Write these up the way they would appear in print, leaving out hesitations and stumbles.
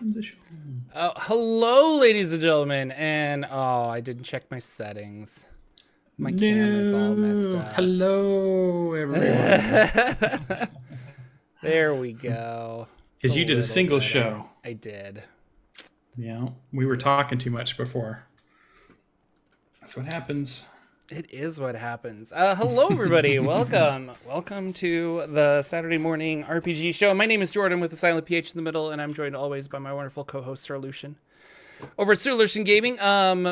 the show. Hello, ladies and gentlemen, and I didn't check my settings. My camera's all messed up. Hello, everyone. There we go. Because you did a single show. I did. Yeah, we were talking too much before. That's what happens. It is what happens. Hello, everybody. Welcome to the Saturday morning RPG show. My name is Jordan with a silent PH in the middle, and I'm joined always by my wonderful co-host, Sir Lucian. Over at Sir Lucian Gaming,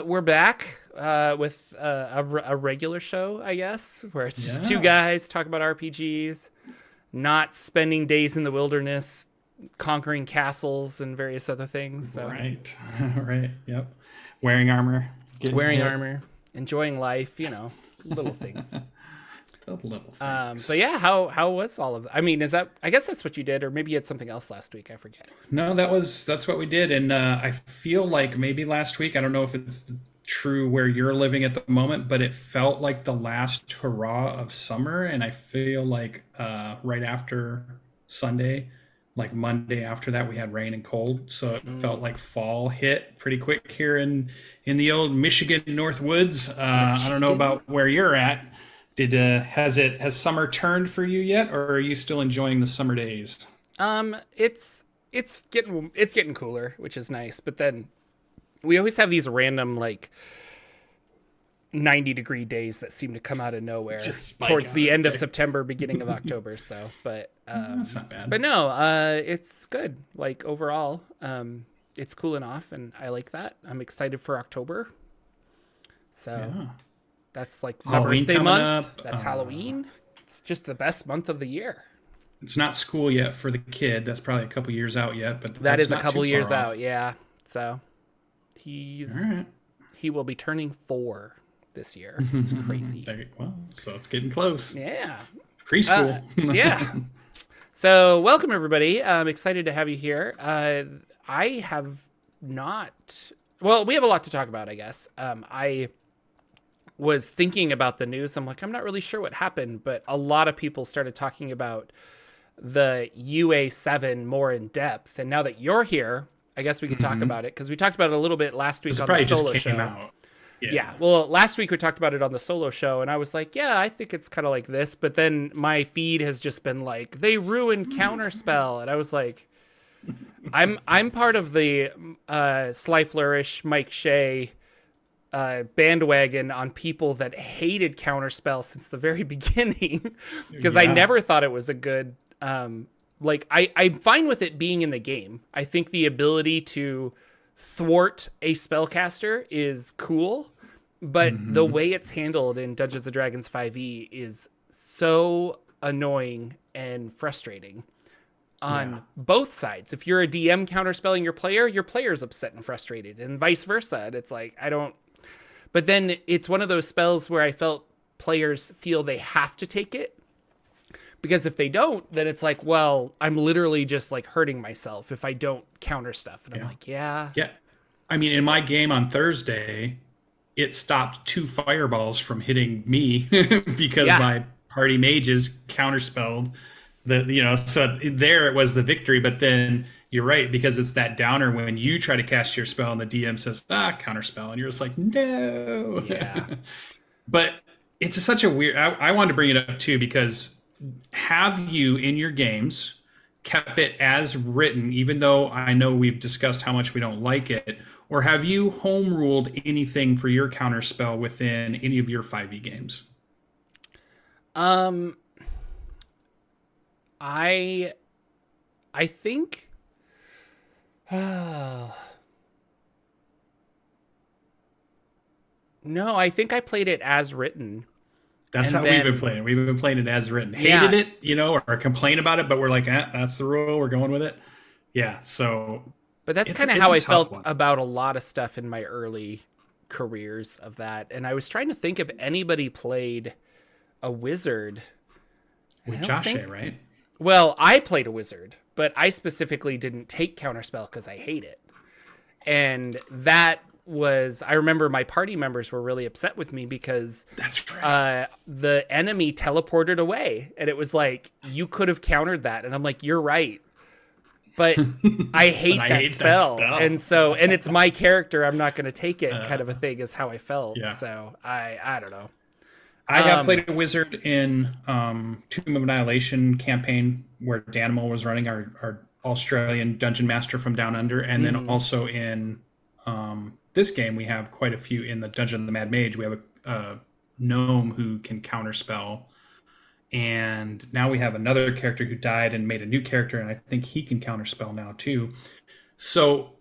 we're back with a regular show, I guess, where it's just two guys talk about RPGs, not spending days in the wilderness, conquering castles and various other things. So. Right. Right. Yep. Wearing armor. Armor. Enjoying life, little things. Little things. But yeah, how was all of that? I mean, I guess that's what you did, or maybe you had something else last week. I forget. No, that's what we did. And I feel like maybe last week, I don't know if it's true where you're living at the moment, but it felt like the last hurrah of summer. And I feel like right after Sunday, like Monday after that, we had rain and cold. So it felt like fall hit pretty quick here in the old Michigan North Woods. I don't know about where you're at. Has summer turned for you yet, or are you still enjoying the summer days? It's getting cooler, which is nice. But then we always have these random 90-degree days that seem to come out of nowhere towards the end of September, beginning of October. So, but that's not bad. But no, it's good. Like overall, it's cooling off, and I like that. I'm excited for October. So that's like my birthday month. That's Halloween. It's just the best month of the year. It's not school yet for the kid. That's probably a couple years out yet, but that is a couple years out. Yeah. So he will be turning 4 this year. It's crazy. So it's getting close. Yeah. Preschool. Yeah. So welcome, everybody. I'm excited to have you here. I have not... Well, we have a lot to talk about, I guess. I was thinking about the news. I'm like, I'm not really sure what happened, but a lot of people started talking about the UA7 more in depth. And now that you're here, I guess we could talk about it, because we talked about it a little bit last week on the solo show. Yeah. Well, last week we talked about it on the solo show, and I was like, yeah, I think it's kind of like this. But then my feed has just been like, they ruined Counterspell. And I was like, I'm part of the Sly Flourish, Mike Shea bandwagon on people that hated Counterspell since the very beginning, because I never thought it was a good... I'm fine with it being in the game. I think the ability to thwart a spellcaster is cool, but the way it's handled in Dungeons & Dragons 5e is so annoying and frustrating on both sides. If you're a DM counterspelling your player's upset and frustrated, and vice versa. And it's like, but then it's one of those spells where I felt players feel they have to take it, because if they don't, then it's like, well, I'm literally just hurting myself if I don't counter stuff. And I'm like, yeah. I mean, in my game on Thursday, it stopped 2 fireballs from hitting me because my party mages counterspelled so there it was the victory. But then you're right, because it's that downer when you try to cast your spell and the DM says, counterspell. And you're just like, no. Yeah. But it's such a weird, I wanted to bring it up too, because have you in your games kept it as written, even though I know we've discussed how much we don't like it, or have you home ruled anything for your counterspell within any of your 5e games? I think no, I think I played it as written. That's how we've been playing it. We've been playing it as written. Hated it, or complain about it, but we're like, that's the rule. We're going with it. Yeah, so... But that's kind of how I felt about a lot of stuff in my early careers of that. And I was trying to think if anybody played a wizard. With Joshe, right? Well, I played a wizard, but I specifically didn't take Counterspell because I hate it. And that was, I remember my party members were really upset with me because the enemy teleported away. And it was like, you could have countered that. And I'm like, you're right. but I hate I that hate spell. that spell. And it's my character. I'm not going to take it kind of a thing is how I felt. Yeah. So I don't know. I have played a wizard in Tomb of Annihilation campaign where Danimal was running our Australian dungeon master from Down Under, and then also in this game we have quite a few in the Dungeon of the Mad Mage. We have a gnome who can counterspell, and now we have another character who died and made a new character, and I think he can counterspell now too. So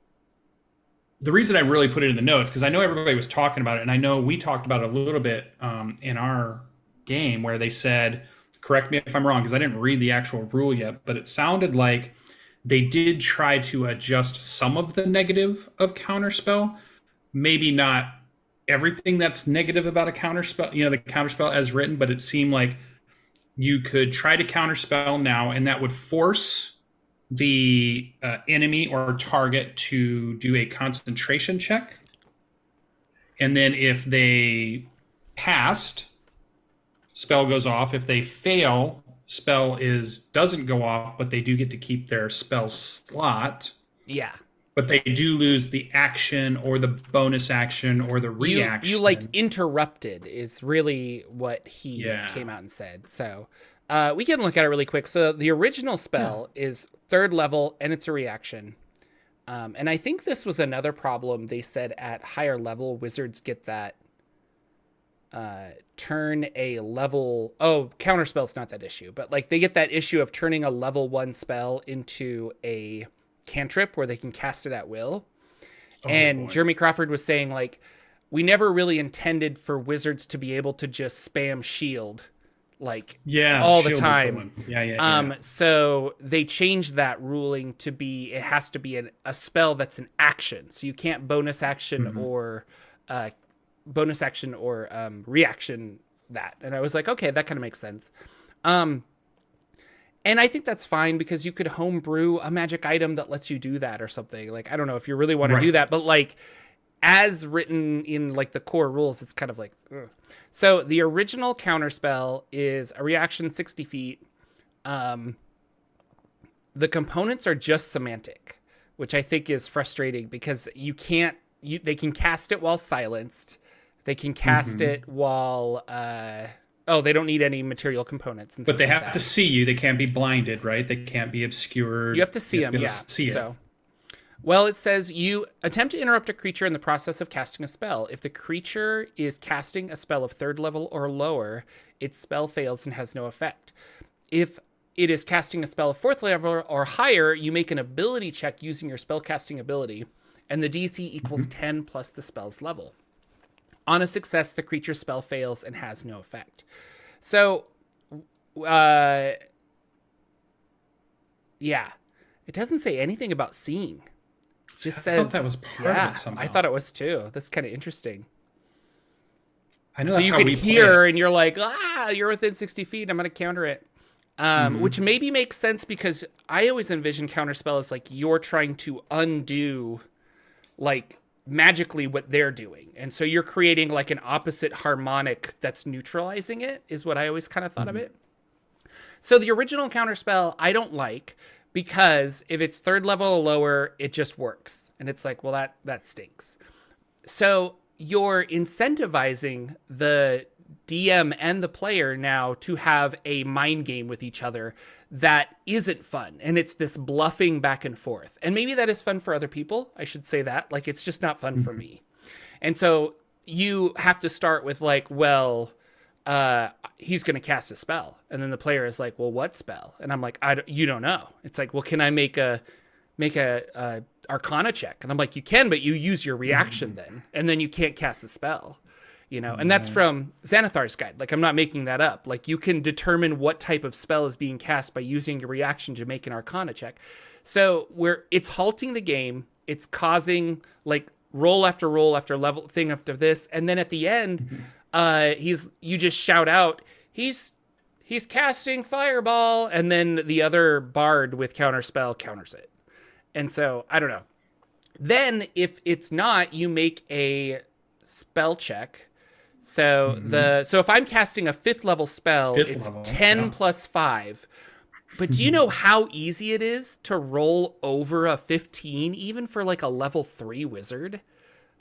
the reason I really put it in the notes, because I know everybody was talking about it, and I know we talked about it a little bit in our game where they said, correct me if I'm wrong, because I didn't read the actual rule yet, but it sounded like they did try to adjust some of the negative of counterspell, maybe not everything that's negative about a counterspell, the counterspell as written, but it seemed like you could try to counterspell now, and that would force the enemy or target to do a concentration check. And then if they passed, spell goes off. If they fail, spell doesn't go off, but they do get to keep their spell slot. Yeah. But they do lose the action or the bonus action or the reaction. You like interrupted is really what he came out and said. So we can look at it really quick. So the original spell is 3rd level and it's a reaction. And I think this was another problem. They said at higher level, wizards get that turn a level. Oh, counterspell's not that issue, but like they get that issue of turning a level 1 spell into a cantrip where they can cast it at will. Jeremy Crawford was saying like, we never really intended for wizards to be able to just spam shield like all the time. So they changed that ruling to be, it has to be a spell that's an action. So you can't bonus action or reaction that. And I was like, okay, that kind of makes sense. And I think that's fine because you could homebrew a magic item that lets you do that or something. Like, I don't know if you really want to do that, but like as written in like the core rules, it's kind of like, ugh. So the original counterspell is a reaction 60 feet. The components are just semantic, which I think is frustrating because they can cast it while silenced. They can cast it while, they don't need any material components. But they have to see you. They can't be blinded, right? They can't be obscured. You have to see them, yeah. So, well, it says you attempt to interrupt a creature in the process of casting a spell. If the creature is casting a spell of 3rd level or lower, its spell fails and has no effect. If it is casting a spell of 4th level or higher, you make an ability check using your spell casting ability, and the DC equals 10 plus the spell's level. On a success, the creature's spell fails and has no effect. So, it doesn't say anything about seeing. It just says, I thought that was part of it somehow. I thought it was too. That's kind of interesting. I know. So that's you how could we hear, and you're like, you're within 60 feet. I'm going to counter it. Which maybe makes sense because I always envision counterspell as like you're trying to undo, like, magically what they're doing, and so you're creating like an opposite harmonic that's neutralizing it, is what I always kind of thought of it. So the original counterspell I don't like because if it's 3rd level or lower, it just works, and it's like, well, that stinks. So you're incentivizing the DM and the player now to have a mind game with each other that isn't fun. And it's this bluffing back and forth. And maybe that is fun for other people. I should say that. Like, it's just not fun for me. And so you have to start with like, well, he's going to cast a spell. And then the player is like, well, what spell? And I'm like, you don't know. It's like, well, can I make a Arcana check? And I'm like, you can, but you use your reaction then. And then you can't cast a spell. And that's from Xanathar's Guide. Like, I'm not making that up. Like, you can determine what type of spell is being cast by using your reaction to make an Arcana check. So it's halting the game. It's causing like roll after level thing after this. And then at the end, you just shout out, he's casting Fireball. And then the other bard with counterspell counters it. And so, I don't know. Then if it's not, you make a spell check. So so if I'm casting a 5th level spell, it's 10 plus 5. But do you know how easy it is to roll over a 15, even for like a level 3 wizard?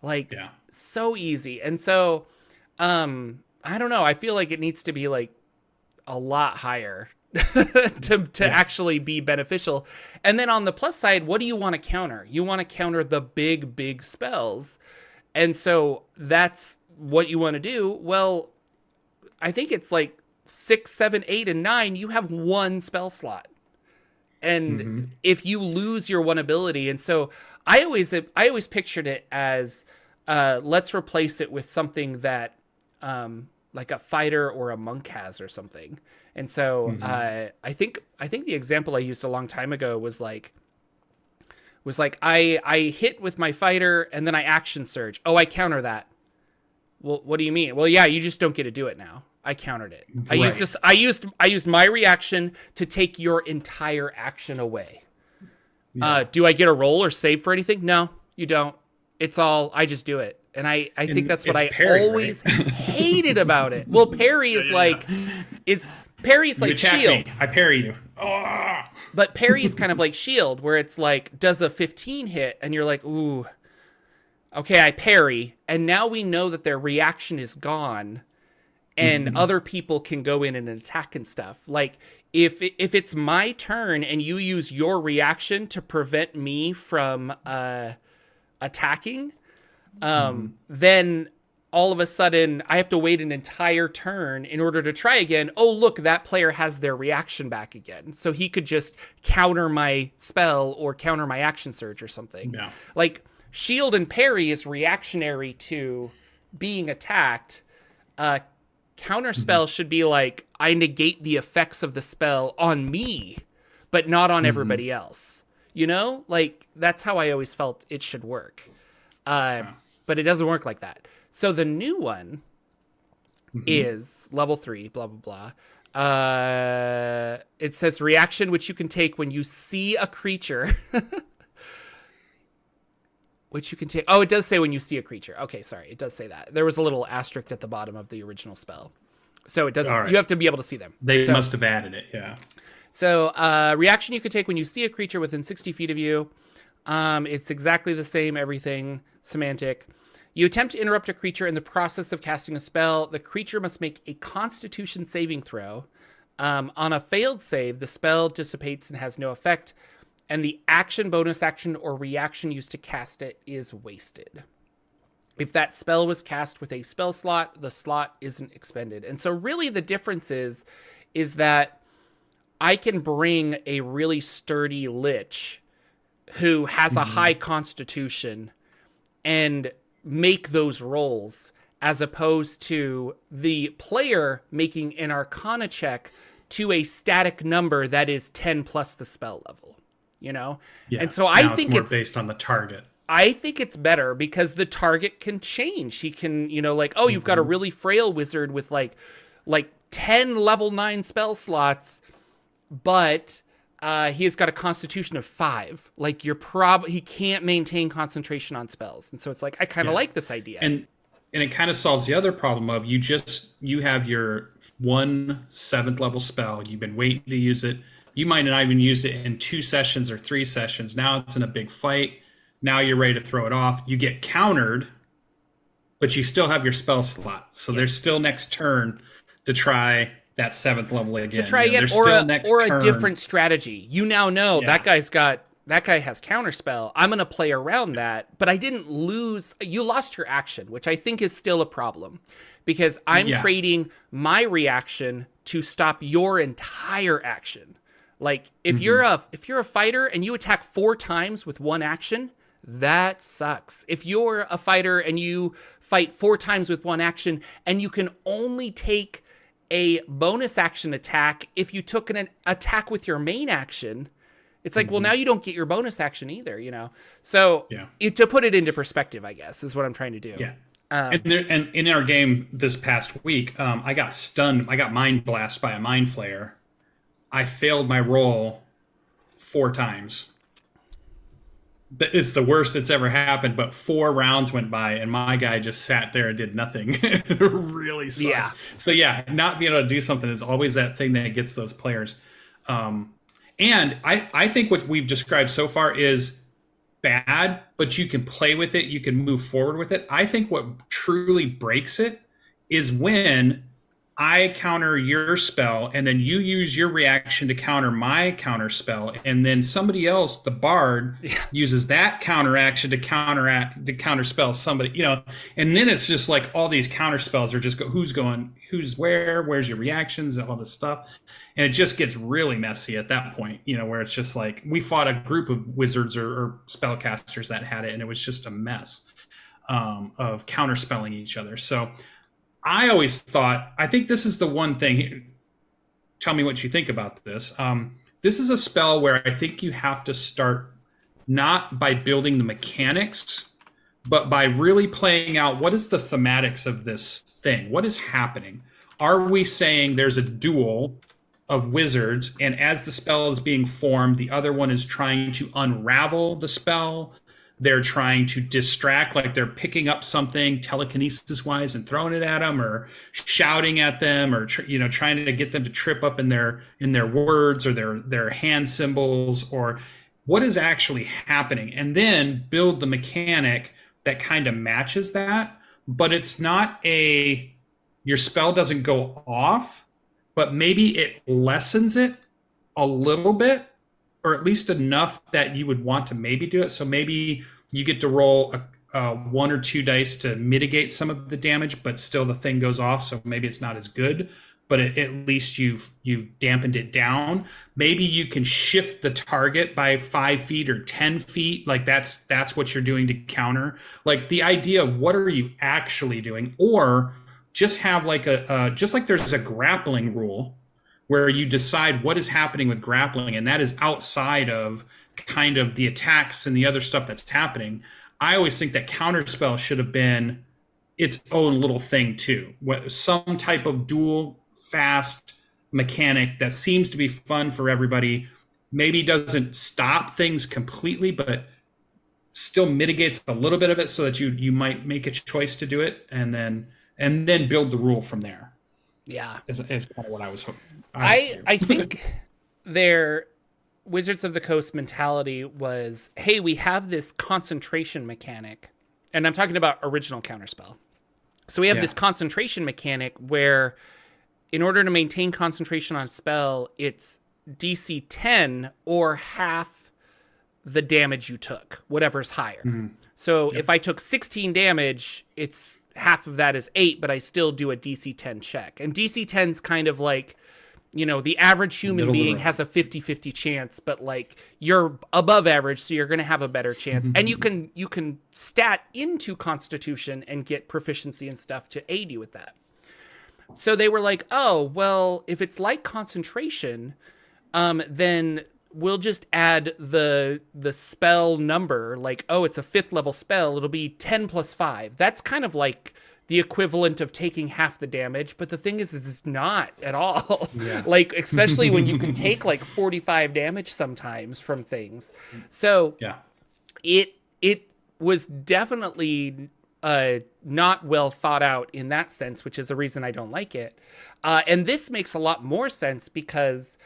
Like, Yeah. so easy. And so, I don't know. I feel like it needs to be like a lot higher to actually be beneficial. And then on the plus side, what do you want to counter? You want to counter the big spells. And so that's what you want to do. Well, I think it's like 6, 7, 8, and 9, you have one spell slot. And if you lose your one ability, and so I always pictured it as let's replace it with something that like a fighter or a monk has or something. And so I think the example I used a long time ago was like I hit with my fighter and then I action surge. Oh, I counter that. Well, what do you mean? Well, yeah, you just don't get to do it now. I countered it. Right. I used my reaction to take your entire action away. Yeah. Do I get a roll or save for anything? No, you don't. It's all, I just do it. And I think that's what I always hated about it. Well, parry is parry's like shield. Me. I parry you. Oh. But parry is kind of like shield, where it's like, does a 15 hit? And you're like, ooh, okay, I parry. And now we know that their reaction is gone. And other people can go in and attack and stuff. Like, if it's my turn and you use your reaction to prevent me from attacking, then all of a sudden I have to wait an entire turn in order to try again. Oh, look, that player has their reaction back again. So he could just counter my spell or counter my action surge or something. Yeah. Like, shield and parry is reactionary to being attacked. Counter spell should be like, I negate the effects of the spell on me, but not on everybody else. You know, like, that's how I always felt it should work. But it doesn't work like that. So the new one is level 3, blah, blah, blah. It says reaction, which you can take when you see a creature. Which you can take. Oh, it does say when you see a creature. Okay, sorry. It does say that. There was a little asterisk at the bottom of the original spell. So it does. Right. You have to be able to see them. They must have added it, yeah. So reaction you can take when you see a creature within 60 feet of you. It's exactly the same, everything, semantic. You attempt to interrupt a creature in the process of casting a spell. The creature must make a Constitution saving throw. On a failed save, the spell dissipates and has no effect. And the action, bonus action, or reaction used to cast it is wasted. If that spell was cast with a spell slot, the slot isn't expended. And so really the difference is that I can bring a really sturdy lich who has a high constitution and make those rolls, as opposed to the player making an Arcana check to a static number that is 10 plus the spell level. You know? Yeah. And so I think it's more based on the target. I think it's better because the target can change. He can, you know, like, oh, you've got a really frail wizard with like 10 level 9 spell slots, but he has got a constitution of 5. Like, he can't maintain concentration on spells. And so it's like, I kind of like this idea. And it kind of solves the other problem of you have your 1 7th level spell. You've been waiting to use it. You might not even use it in 2 sessions or 3 sessions. Now it's in a big fight. Now you're ready to throw it off. You get countered, but you still have your spell slot. So there's still next turn to try that 7th level again. To try again, or a different strategy. You now know that guy has counterspell. I'm going to play around that, but I didn't lose. You lost your action, which I think is still a problem, because I'm trading my reaction to stop your entire action. Like, if you're a fighter and you attack 4 times with 1 action, that sucks. If you're a fighter and you fight 4 times with 1 action and you can only take a bonus action attack if you took an attack with your main action, it's like, well, now you don't get your bonus action either, you know? So to put it into perspective, I guess, is what I'm trying to do. Yeah. And in our game this past week, I got stunned. I got mind blasted by a mind flayer. I failed my roll 4 times. It's the worst that's ever happened, but 4 rounds went by and my guy just sat there and did nothing. It really sucked. Yeah. So not being able to do something is always that thing that gets those players. And I think what we've described so far is bad, but you can play with it, you can move forward with it. I think what truly breaks it is when I counter your spell and then you use your reaction to counter my counter spell, and then somebody else, the bard, uses that counter action to counter spell somebody, and then it's just like all these counter spells are just who's where's your reactions, all this stuff. And it just gets really messy at that point, where it's just like we fought a group of wizards or spellcasters that had it, and it was just a mess of counterspelling each other. So I always thought, I think this is the one thing. Tell me what you think about this. This is a spell where I think you have to start not by building the mechanics, but by really playing out what is the thematics of this thing? What is happening? Are we saying there's a duel of wizards, and as the spell is being formed, the other one is trying to unravel the spell? They're trying to distract, like they're picking up something telekinesis wise and throwing it at them, or shouting at them, or trying to get them to trip up in their words or their hand symbols, or what is actually happening, and then build the mechanic that kind of matches that. But it's not your spell doesn't go off, but maybe it lessens it a little bit, or at least enough that you would want to maybe do it. So maybe you get to roll a 1 or 2 dice to mitigate some of the damage, but still the thing goes off. So maybe it's not as good, but at least you've dampened it down. Maybe you can shift the target by 5 feet or 10 feet. Like that's what you're doing to counter. Like the idea of what are you actually doing, or just have like just like there's a grappling rule where you decide what is happening with grappling, and that is outside of kind of the attacks and the other stuff that's happening. I always think that counterspell should have been its own little thing too. Some type of dual fast mechanic that seems to be fun for everybody. Maybe doesn't stop things completely, but still mitigates a little bit of it so that you might make a choice to do it, and then build the rule from there. Yeah. Is kind of what I was hoping. I think their Wizards of the Coast mentality was, hey, we have this concentration mechanic, and I'm talking about original counterspell. So we have this concentration mechanic where in order to maintain concentration on a spell, it's DC 10 or half the damage you took, whatever's higher. Mm-hmm. So if I took 16 damage, it's half of that is 8, but I still do a DC 10 check. And DC 10's kind of like, the average human being has a 50-50 chance, but like you're above average, so you're going to have a better chance. And you can stat into Constitution and get proficiency and stuff to aid you with that. So they were like, oh, well, if it's like concentration, then we'll just add the spell number. Like, oh, it's a 5th level spell. It'll be 10 plus 5. That's kind of like the equivalent of taking half the damage. But the thing is it's not at all. Yeah. Like, especially when you can take like 45 damage sometimes from things. So it was definitely not well thought out in that sense, which is a reason I don't like it. And this makes a lot more sense because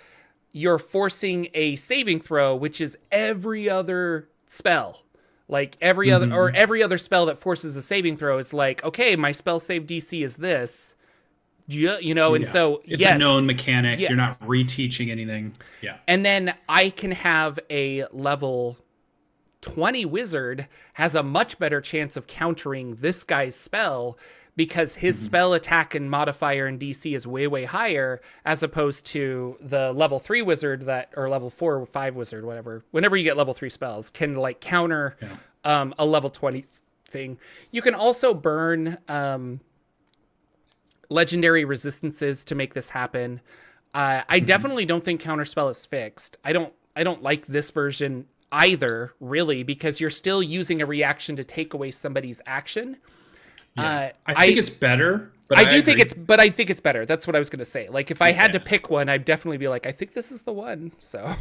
you're forcing a saving throw, which is every other spell. Like every other spell that forces a saving throw is like, okay, my spell save DC is this. And so it's a known mechanic. Yes. You're not reteaching anything. Yeah. And then I can have a level 20 wizard has a much better chance of countering this guy's spell because his spell attack and modifier in DC is way, way higher, as opposed to the level 3 wizard or level 4 or 5 wizard, whatever. Whenever you get level 3 spells, can like counter a level 20 thing. You can also burn legendary resistances to make this happen. I definitely don't think counterspell is fixed. I don't like this version either, really, because you're still using a reaction to take away somebody's action. Yeah. I think it's better. But I think it's better. That's what I was going to say. Like, if I had to pick one, I'd definitely be like, I think this is the one. So,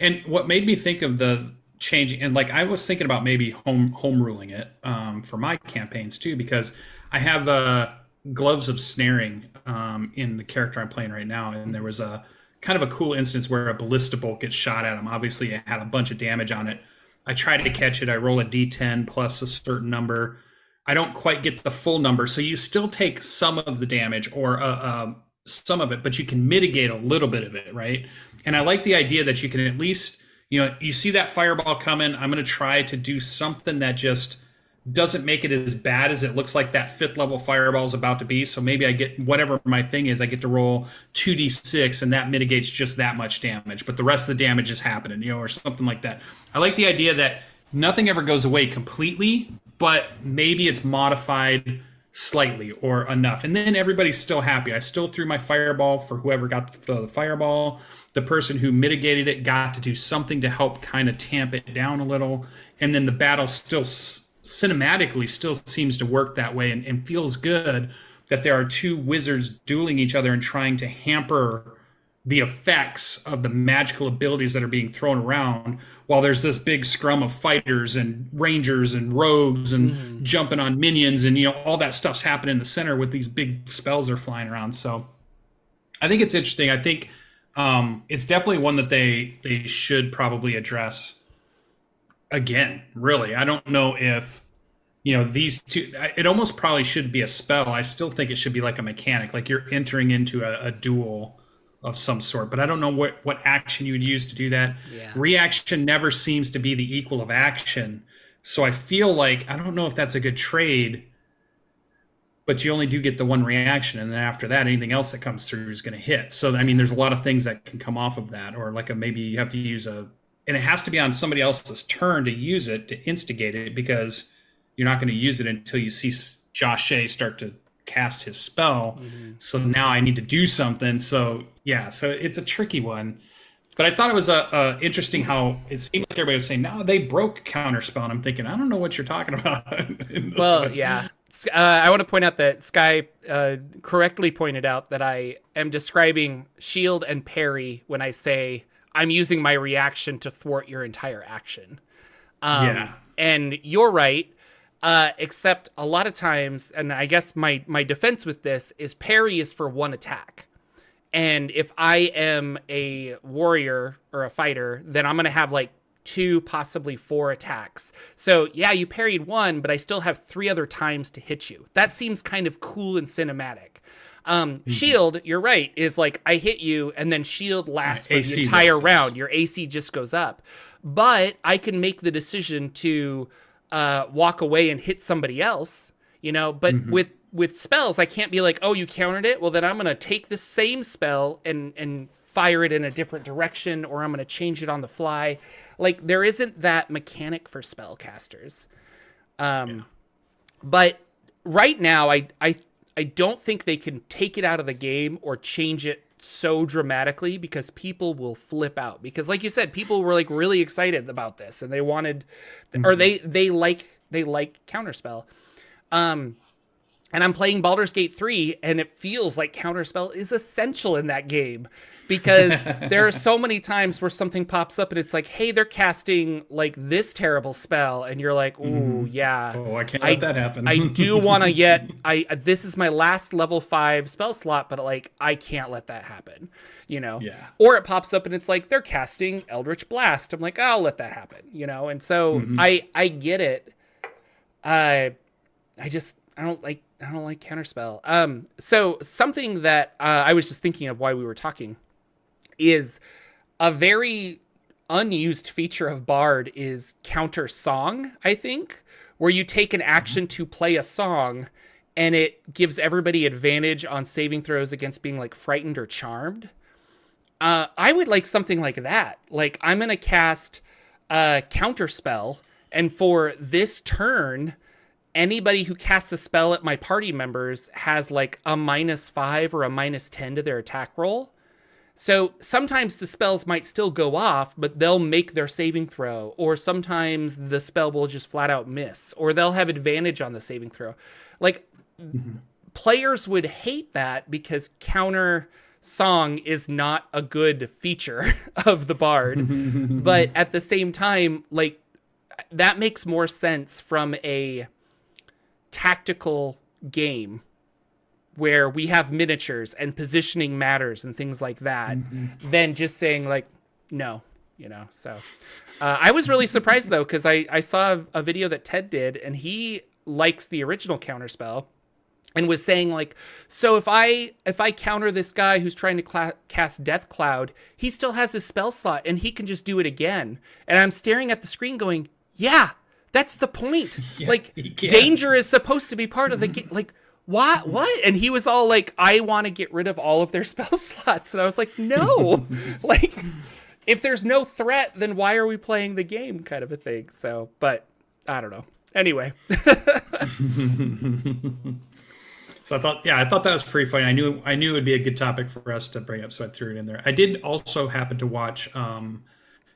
And what made me think of the changing, and like I was thinking about maybe home ruling it for my campaigns too, because I have gloves of snaring in the character I'm playing right now, and there was a kind of a cool instance where a ballista bolt gets shot at him. Obviously, it had a bunch of damage on it. I try to catch it. I roll a d10 plus a certain number. I don't quite get the full number, so you still take some of the damage or some of it, but you can mitigate a little bit of it, right? And I like the idea that you can at least, you see that fireball coming. I'm going to try to do something that just doesn't make it as bad as it looks like that 5th level fireball is about to be. So maybe I get whatever my thing is, I get to roll 2d6 and that mitigates just that much damage, but the rest of the damage is happening, or something like that. I like the idea that nothing ever goes away completely, but maybe it's modified slightly or enough. And then everybody's still happy. I still threw my fireball for whoever got the fireball. The person who mitigated it got to do something to help kind of tamp it down a little. And then the battle still cinematically still seems to work that way, and feels good that there are two wizards dueling each other and trying to hamper the effects of the magical abilities that are being thrown around, while there's this big scrum of fighters and rangers and rogues and jumping on minions, and all that stuff's happening in the center with these big spells are flying around. So I think it's interesting. I think it's definitely one that they should probably address again. Really, I don't know if these two, it almost probably should be a spell. I still think it should be like a mechanic, like you're entering into a duel of some sort, but I don't know what action you would use to do that. Yeah. Reaction never seems to be the equal of action, so I feel like I don't know if that's a good trade, but you only do get the one reaction, and then after that anything else that comes through is going to hit. So I mean, there's a lot of things that can come off of that, or like maybe you have to use and it has to be on somebody else's turn to use it, to instigate it, because you're not going to use it until you see Josh Shea start to cast his spell. So now I need to do something. So yeah, so it's a tricky one. But I thought it was interesting how it seemed like everybody was saying, no, they broke counterspell. And I'm thinking, I don't know what you're talking about. Well, yeah. I want to point out that Sky correctly pointed out that I am describing shield and parry when I say I'm using my reaction to thwart your entire action. Yeah. And you're right. Except a lot of times, and I guess my defense with this is parry is for one attack. And if I am a warrior or a fighter, then I'm going to have like 2, possibly 4 attacks. So yeah, you parried 1, but I still have 3 other times to hit you. That seems kind of cool and cinematic. Shield, you're right, is like I hit you and then shield lasts for the entire round. Your AC just goes up. But I can make the decision to walk away and hit somebody else, but with spells, I can't be like, oh, you countered it? Well, then I'm going to take the same spell and fire it in a different direction, or I'm going to change it on the fly. Like, there isn't that mechanic for spellcasters. But right now, I don't think they can take it out of the game or change it so dramatically, because people will flip out. Because like you said, people were like really excited about this, and they wanted, or they like counterspell. And I'm playing Baldur's Gate 3, and it feels like counterspell is essential in that game, because there are so many times where something pops up and it's like, hey, they're casting like this terrible spell, and you're like, ooh, yeah. Oh, I can't let that happen. I do want to this is my last level 5 spell slot, but like, I can't let that happen, Yeah. Or it pops up and it's like, they're casting Eldritch Blast. I'm like, I'll let that happen, And so I get it. I don't like counterspell. So something that I was just thinking of while we were talking is a very unused feature of Bard is counter song, I think, where you take an action to play a song and it gives everybody advantage on saving throws against being like frightened or charmed. I would like something like that. Like, I'm going to cast a counterspell, and for this turn, anybody who casts a spell at my party members has like a -5 or a -10 to their attack roll. So sometimes the spells might still go off, but they'll make their saving throw. Or sometimes the spell will just flat out miss, or they'll have advantage on the saving throw. Like, players would hate that because counter song is not a good feature of the Bard. But at the same time, like, that makes more sense from a tactical game where we have miniatures and positioning matters and things like that, than just saying like, no, so I was really surprised though, because I saw a video that Ted did, and he likes the original counterspell, and was saying like, so if I counter this guy who's trying to cast Death Cloud, he still has his spell slot and he can just do it again. And I'm staring at the screen going, yeah, that's the point. Yeah, like, danger is supposed to be part of the game. Like, what? And he was all like, I want to get rid of all of their spell slots. And I was like, no. Like, if there's no threat, then why are we playing the game, kind of a thing. So, but I don't know. Anyway. So I thought that was pretty funny. I knew it would be a good topic for us to bring up, so I threw it in there. I did also happen to watch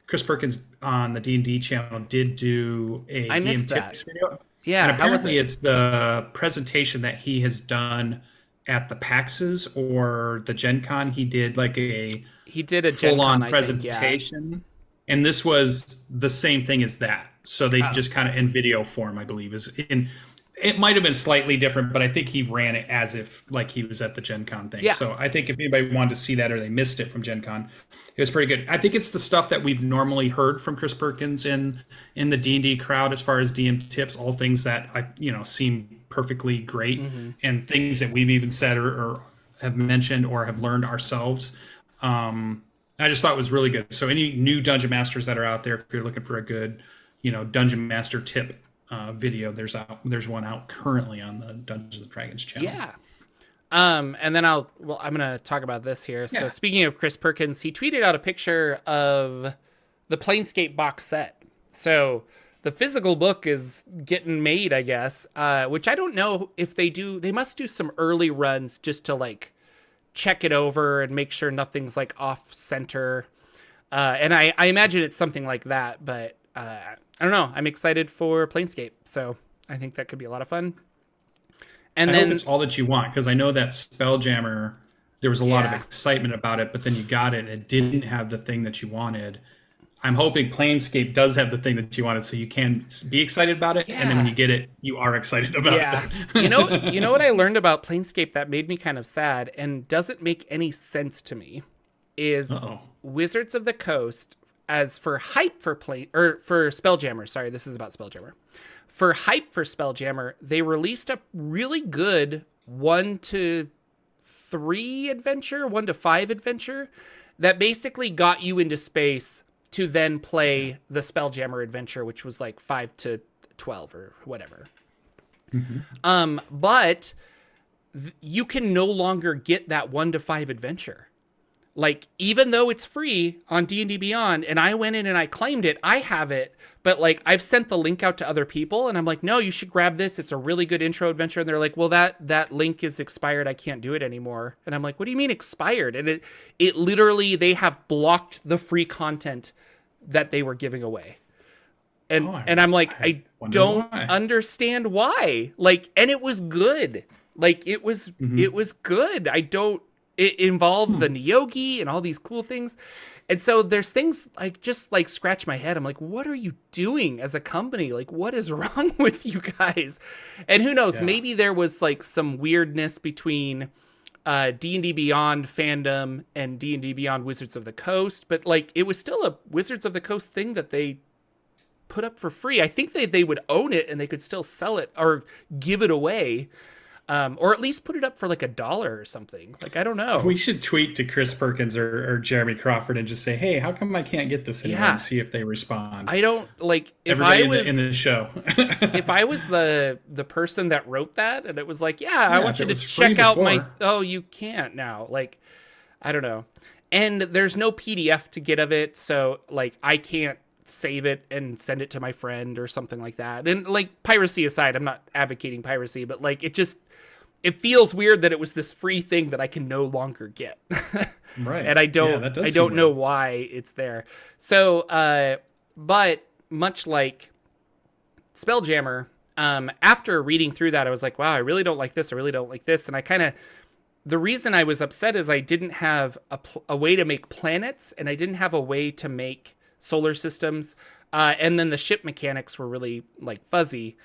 Chris Perkins on the D&D channel did do a DM tips video. Yeah, and apparently it's the presentation that he has done at the PAXs or the Gen Con. He did a full-on presentation, think, yeah. And this was the same thing as that. So they just kind of in video form, I believe, is in. It might have been slightly different, but I think he ran it as if like he was at the Gen Con thing. Yeah. So I think if anybody wanted to see that or they missed it from Gen Con, it was pretty good. I think it's the stuff that we've normally heard from Chris Perkins in the D&D crowd as far as DM tips, all things that seem perfectly great, and things that we've even said or have mentioned or have learned ourselves. I just thought it was really good. So any new Dungeon Masters that are out there, if you're looking for a good, Dungeon Master tip video, there's one out currently on the Dungeons and Dragons channel. Yeah. And then I'm going to talk about this here. Yeah. So speaking of Chris Perkins, he tweeted out a picture of the Planescape box set. So the physical book is getting made, I guess, which I don't know if they do. They must do some early runs just to like check it over and make sure nothing's like off center. And I imagine it's something like that, but I don't know. I'm excited for Planescape, so I think that could be a lot of fun. And then hope it's all that you want, because I know that Spelljammer, there was a lot of excitement about it, but then you got it and it didn't have the thing that you wanted. I'm hoping Planescape does have the thing that you wanted, so you can be excited about it, and then when you get it, you are excited about it. you know what I learned about Planescape that made me kind of sad and doesn't make any sense to me is Wizards of the Coast. As for hype for Spelljammer, sorry, this is about Spelljammer. For hype for Spelljammer, they released a really good 1 to 5 adventure that basically got you into space to then play the Spelljammer adventure, which was like 5 to 12 or whatever. But you can no longer get that 1 to 5 adventure. Like, even though it's free on D&D Beyond, and I went in and I claimed it, I have it, but like I've sent the link out to other people, and I'm like, no, you should grab this. It's a really good intro adventure. And they're like, well, that link is expired. I can't do it anymore. And I'm like, what do you mean expired? And it literally, they have blocked the free content that they were giving away. And I'm like, I don't understand why. Like, and it was good. Like, it was good. It involved the Niyogi and all these cool things. And so there's things like just like scratch my head. I'm like, what are you doing as a company? Like, what is wrong with you guys? And who knows, maybe there was like some weirdness between D&D Beyond fandom and D&D Beyond Wizards of the Coast. But like, it was still a Wizards of the Coast thing that they put up for free. I think they would own it and they could still sell it or give it away. Or at least put it up for like $1 or something. Like, I don't know. We should tweet to Chris Perkins or Jeremy Crawford and just say, hey, how come I can't get this anymore, and see if they respond. I don't like if everybody I was in the show. If I was the person that wrote that and it was like, I want you to check out you can't now. Like, I don't know. And there's no PDF to get of it, so like I can't save it and send it to my friend or something like that. And like, piracy aside, I'm not advocating piracy, but like it feels weird that it was this free thing that I can no longer get. Right. And I don't know why it's there. So, but much like Spelljammer, after reading through that, I was like, wow, I really don't like this. I really don't like this. And the reason I was upset is I didn't have a way to make planets, and I didn't have a way to make solar systems. And then the ship mechanics were really like fuzzy.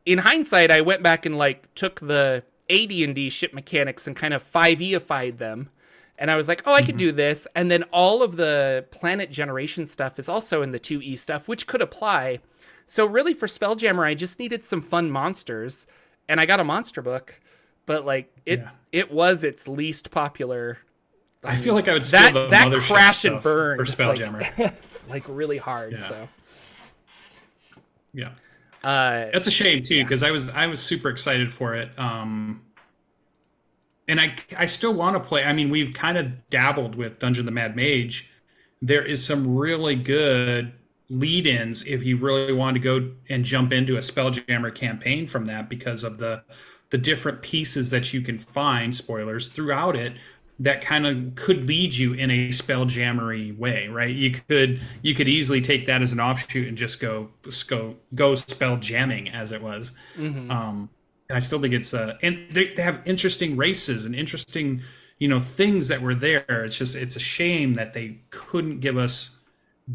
In hindsight, I went back and like took the AD&D ship mechanics and kind of 5e-ified them. And I was like, oh, I could do this. And then all of the planet generation stuff is also in the 2e stuff, which could apply. So really for Spelljammer, I just needed some fun monsters. And I got a monster book, but like it was its least popular. I feel like I would steal the that mothership crash and stuff burn for Spelljammer. like really hard. Yeah. So yeah, that's a shame too, because I was super excited for it. And I still want to play. I mean, we've kind of dabbled with Dungeon of the Mad Mage. There is some really good lead-ins if you really want to go and jump into a Spelljammer campaign from that, because of the different pieces that you can find, spoilers, throughout it that kind of could lead you in a Spelljammery way, right? You could easily take that as an offshoot and just go spell jamming, as it was. And I still think it's and they have interesting races and interesting, things that were there. It's a shame that they couldn't give us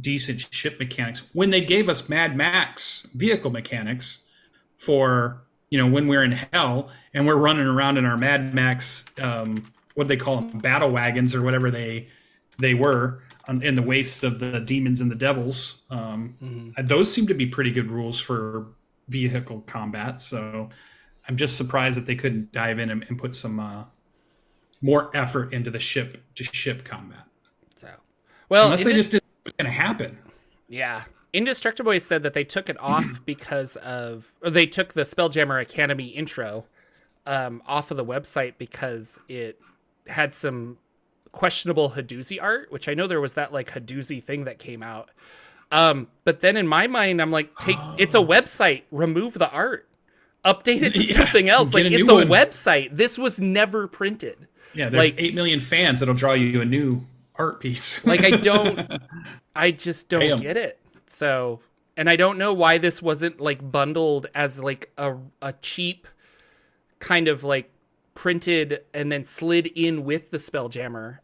decent ship mechanics when they gave us Mad Max vehicle mechanics for, when we're in hell and we're running around in our Mad Max, what do they call them, battle wagons or whatever they were in the wastes of the demons and the devils. Those seem to be pretty good rules for vehicle combat. So I'm just surprised that they couldn't dive in and put some more effort into the ship combat. So, well, unless they just didn't know it was going to happen. Yeah. Indestructible Boys said that they took it off or they took the Spelljammer Academy intro off of the website because it had some questionable Hadoozy art, which I know there was that like Hadoozy thing that came out. But then in my mind, I'm like, it's a website, remove the art. Update it to something else. Like, it's a website. This was never printed. Yeah, there's 8 million fans that'll draw you a new art piece. Like, I just don't get it. So, and I don't know why this wasn't like bundled as like a cheap kind of like printed and then slid in with the Spelljammer.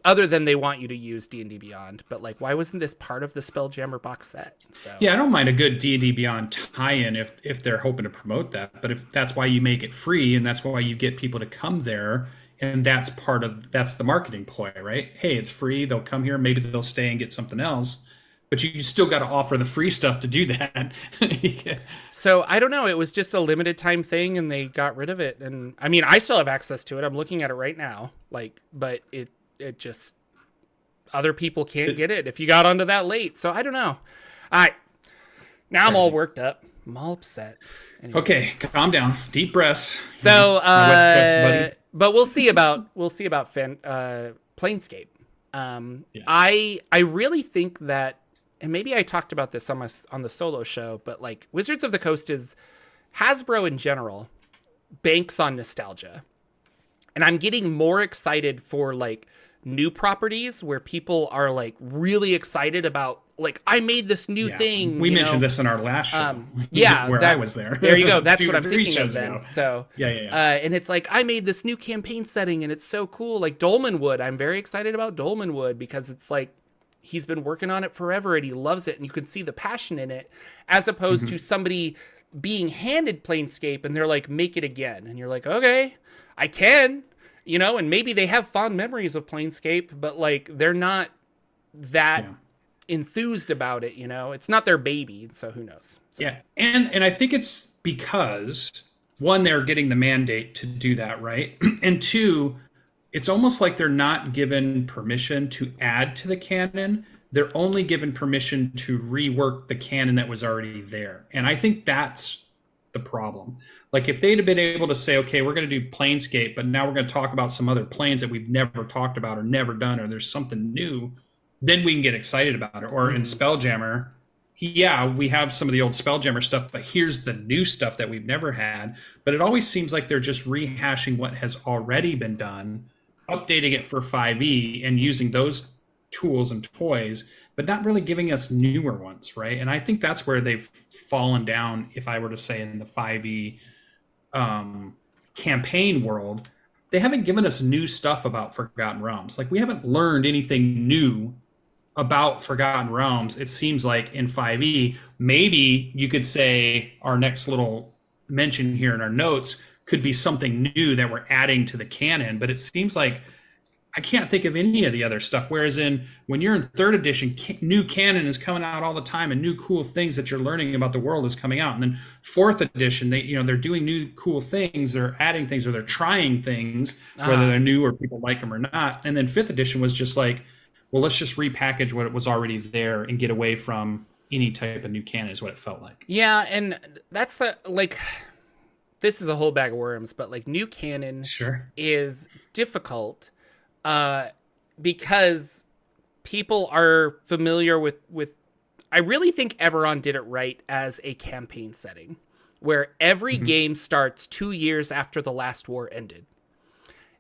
Other than they want you to use D&D Beyond, but like, why wasn't this part of the Spelljammer box set? So yeah, I don't mind a good D&D Beyond tie-in if they're hoping to promote that. But if that's why you make it free and that's why you get people to come there, and that's the marketing ploy, right? Hey, it's free. They'll come here. Maybe they'll stay and get something else. But you still got to offer the free stuff to do that. Yeah. So I don't know. It was just a limited time thing, and they got rid of it. And I mean, I still have access to it. I'm looking at it right now. Like, but it just other people can't get it if you got onto that late. So I don't know. All right, now I'm all worked up. I'm all upset. Anyway. Okay, calm down. Deep breaths. So, West Coast buddy. But we'll see about Planescape. I really think that. And maybe I talked about this on the solo show, but like Wizards of the Coast is Hasbro in general banks on nostalgia. And I'm getting more excited for like new properties where people are like really excited about like, I made this new thing. We mentioned this in our last show. Where I was there. There you go. That's what I'm thinking of then. Ago. So yeah. And it's like, I made this new campaign setting and it's so cool. Like Dolmenwood. I'm very excited about Dolmenwood because it's like, he's been working on it forever and he loves it and you can see the passion in it, as opposed to somebody being handed Planescape and they're like, make it again. And you're like, okay, I can, and maybe they have fond memories of Planescape, but like, they're not that enthused about it. It's not their baby. So who knows? So. Yeah. And I think it's because one, they're getting the mandate to do that. Right. And two, it's almost like they're not given permission to add to the canon. They're only given permission to rework the canon that was already there. And I think that's the problem. Like if they'd have been able to say, okay, we're going to do Planescape, but now we're going to talk about some other planes that we've never talked about or never done, or there's something new, then we can get excited about it. Or in Spelljammer, we have some of the old Spelljammer stuff, but here's the new stuff that we've never had. But it always seems like they're just rehashing what has already been done, updating it for 5e and using those tools and toys, but not really giving us newer ones, right? And I think that's where they've fallen down, if I were to say, in the 5e campaign world. They haven't given us new stuff about Forgotten Realms. Like, we haven't learned anything new about Forgotten Realms, it seems like, in 5e. Maybe you could say our next little mention here in our notes could be something new that we're adding to the canon. But it seems like I can't think of any of the other stuff. Whereas when you're in third edition, new canon is coming out all the time, and new cool things that you're learning about the world is coming out. And then fourth edition, they're doing new cool things, they're adding things, or they're trying things, whether they're new or people like them or not. And then fifth edition was just like, well, let's just repackage what was already there and get away from any type of new canon is what it felt like. Yeah, and that's this is a whole bag of worms, but like new canon is difficult. Because people are familiar with I really think Eberron did it right as a campaign setting where every game starts 2 years after the last war ended.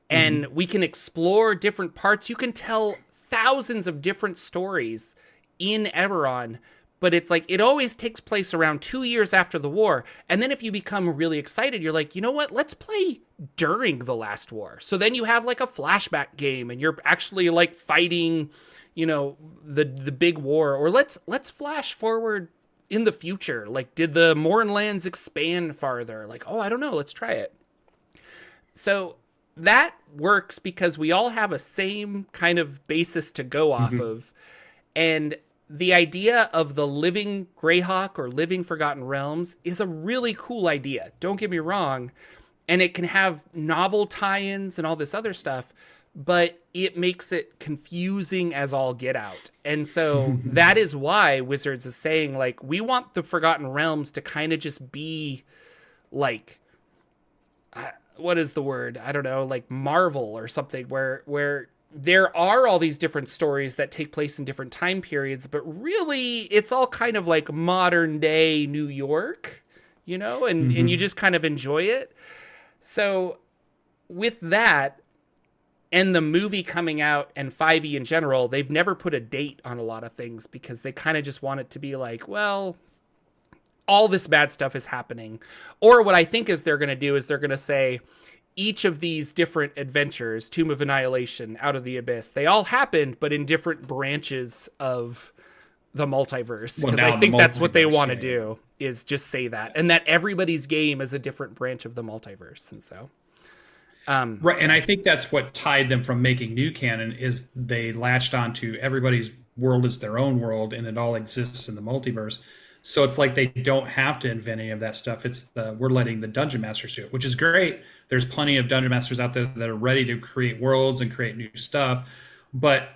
And we can explore different parts. You can tell thousands of different stories in Eberron, but it's like it always takes place around 2 years after the war. And then if you become really excited, you're like, you know what? Let's play during the last war. So then you have like a flashback game and you're actually like fighting, the big war. Or let's flash forward in the future. Like, did the Mournlands expand farther? Like, oh, I don't know. Let's try it. So that works because we all have a same kind of basis to go off of. And the idea of the living Greyhawk or living Forgotten Realms is a really cool idea. Don't get me wrong. And it can have novel tie-ins and all this other stuff, but it makes it confusing as all get out. And so that is why Wizards is saying, like, we want the Forgotten Realms to kind of just be like, what is the word? I don't know, like Marvel or something where there are all these different stories that take place in different time periods, but really it's all kind of like modern day New York, and you just kind of enjoy it. So with that and the movie coming out and 5e in general, they've never put a date on a lot of things because they kind of just want it to be like, well, all this bad stuff is happening. Or what I think is they're going to do is they're going to say, each of these different adventures, Tomb of Annihilation, Out of the Abyss, they all happened, but in different branches of the multiverse. Because I think that's what they want to do, is just say that. And that everybody's game is a different branch of the multiverse. And so... right, and I think that's what tied them from making new canon, is they latched onto everybody's world is their own world, and it all exists in the multiverse. So it's like they don't have to invent any of that stuff. We're letting the dungeon masters do it, which is great. There's plenty of dungeon masters out there that are ready to create worlds and create new stuff. But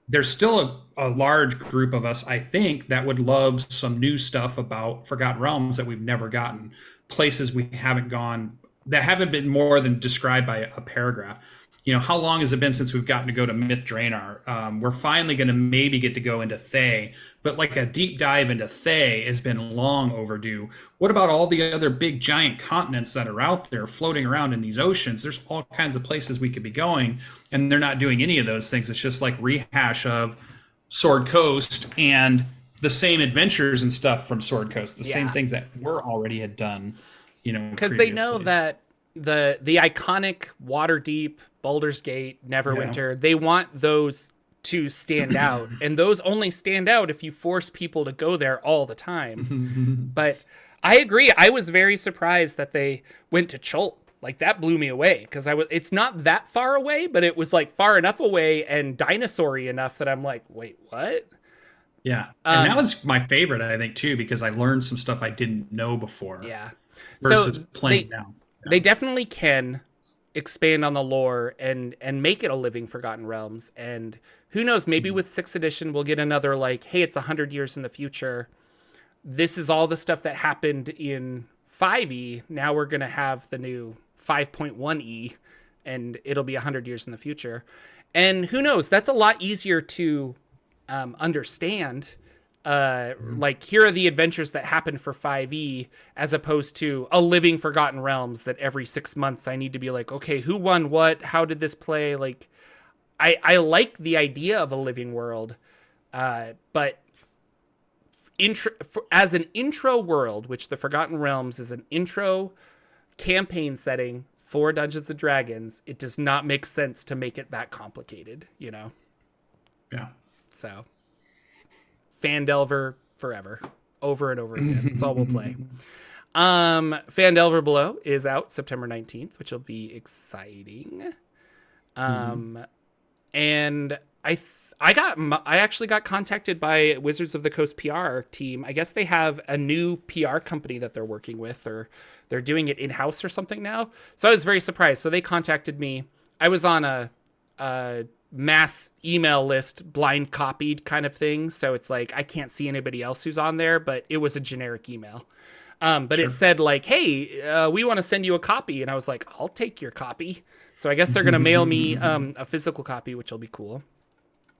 there's still a large group of us, I think, that would love some new stuff about Forgotten Realms that we've never gotten. Places we haven't gone that haven't been more than described by a paragraph. How long has it been since we've gotten to go to Myth Drannor? We're finally going to maybe get to go into Thay, but like a deep dive into Thay has been long overdue. What about all the other big giant continents that are out there floating around in these oceans? There's all kinds of places we could be going, and they're not doing any of those things. It's just like rehash of Sword Coast and the same adventures and stuff from Sword Coast, the same things that we're already had done, because they know that the iconic Waterdeep, Baldur's Gate, Neverwinter, they want those to stand out, and those only stand out if you force people to go there all the time. But I agree. I was very surprised that they went to Chult. Like, that blew me away, because it's not that far away, but it was like far enough away and dinosaur-y enough that I'm like, wait, what? Yeah. And that was my favorite, I think, too, because I learned some stuff I didn't know before. Yeah. Versus playing now. They definitely can expand on the lore and make it a living Forgotten Realms. And who knows, maybe with 6th edition, we'll get another, like, hey, it's 100 years in the future. This is all the stuff that happened in 5e. Now we're going to have the new 5.1e, and it'll be 100 years in the future. And who knows, that's a lot easier to understand. Like, here are the adventures that happened for 5e, as opposed to a living Forgotten Realms that every 6 months I need to be like, okay, who won what? How did this play? Like, I like the idea of a living world, but as an intro world, which the Forgotten Realms is an intro campaign setting for Dungeons and Dragons, it does not make sense to make it that complicated, Yeah. So, Phandelver forever, over and over again. That's all we'll play. Phandelver Below is out September 19th, which will be exciting. And I actually got contacted by Wizards of the Coast PR team. I guess they have a new PR company that they're working with, or they're doing it in-house or something now. So I was very surprised. So they contacted me. I was on a mass email list, blind copied kind of thing. So it's like, I can't see anybody else who's on there, but it was a generic email. But it said like, hey, we want to send you a copy. And I was like, I'll take your copy. So I guess they're going to mail me a physical copy, which will be cool.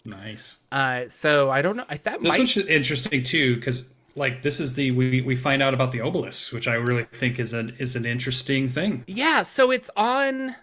Nice. So I don't know. This one's interesting too, because like this is we find out about the obelisks, which I really think is an interesting thing. Yeah. So it's on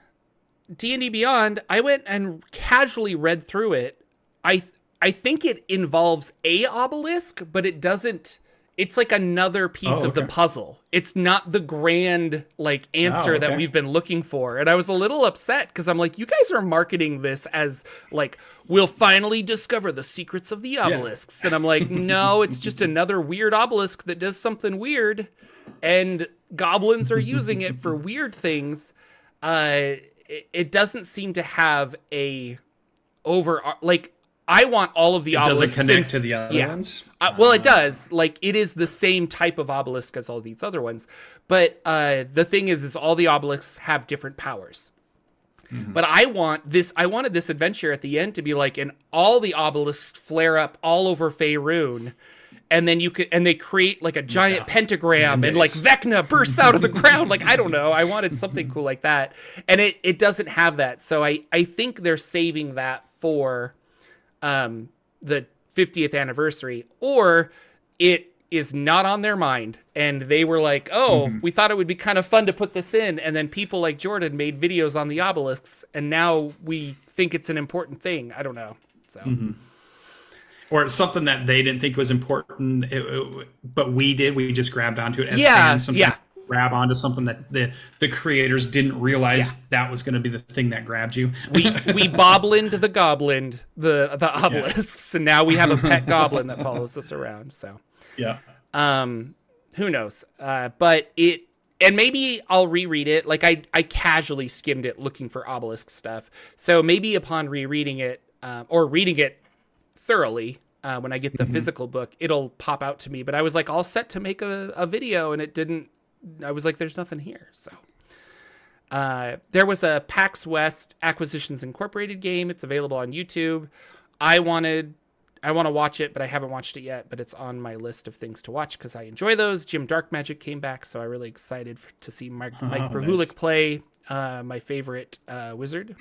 D&D Beyond. I went and casually read through it. I think it involves a obelisk, but it doesn't. It's like another piece of the puzzle. It's not the grand like answer that we've been looking for. And I was a little upset because I'm like, you guys are marketing this as like, we'll finally discover the secrets of the obelisks. Yeah. And I'm like, no, it's just another weird obelisk that does something weird. And goblins are using it for weird things. It doesn't seem to have a like, I want all of the obelisks. Does it connect to the other ones? Well, it does. Like, it is the same type of obelisk as all these other ones. But the thing is all the obelisks have different powers. Mm-hmm. But I wanted this adventure at the end to be like, and all the obelisks flare up all over Faerun. And then they create like a giant pentagram, and like Vecna bursts out of the ground. Like, I don't know. I wanted something cool like that. And it doesn't have that. So I think they're saving that for the 50th anniversary, or it is not on their mind and they were like, we thought it would be kind of fun to put this in, and then people like Jordan made videos on the obelisks and now we think it's an important thing. I don't know. So or it's something that they didn't think was important, but we did. We just grabbed onto it as fans. Sometimes grab onto something that the creators didn't realize that was going to be the thing that grabbed you. we boblined the goblin, the obelisks, and now we have a pet goblin that follows us around. So who knows? But and maybe I'll reread it. Like I casually skimmed it looking for obelisk stuff. So maybe upon rereading it or reading it thoroughly, when I get the physical book, it'll pop out to me. But I was like all set to make a video, and it didn't. I was like, there's nothing here. So there was a PAX West Acquisitions Incorporated game. It's available on YouTube. I want to watch it, but I haven't watched it yet. But it's on my list of things to watch because I enjoy those. Jim Darkmagic came back, so I'm really excited to see Mike Verhulik play my favorite wizard.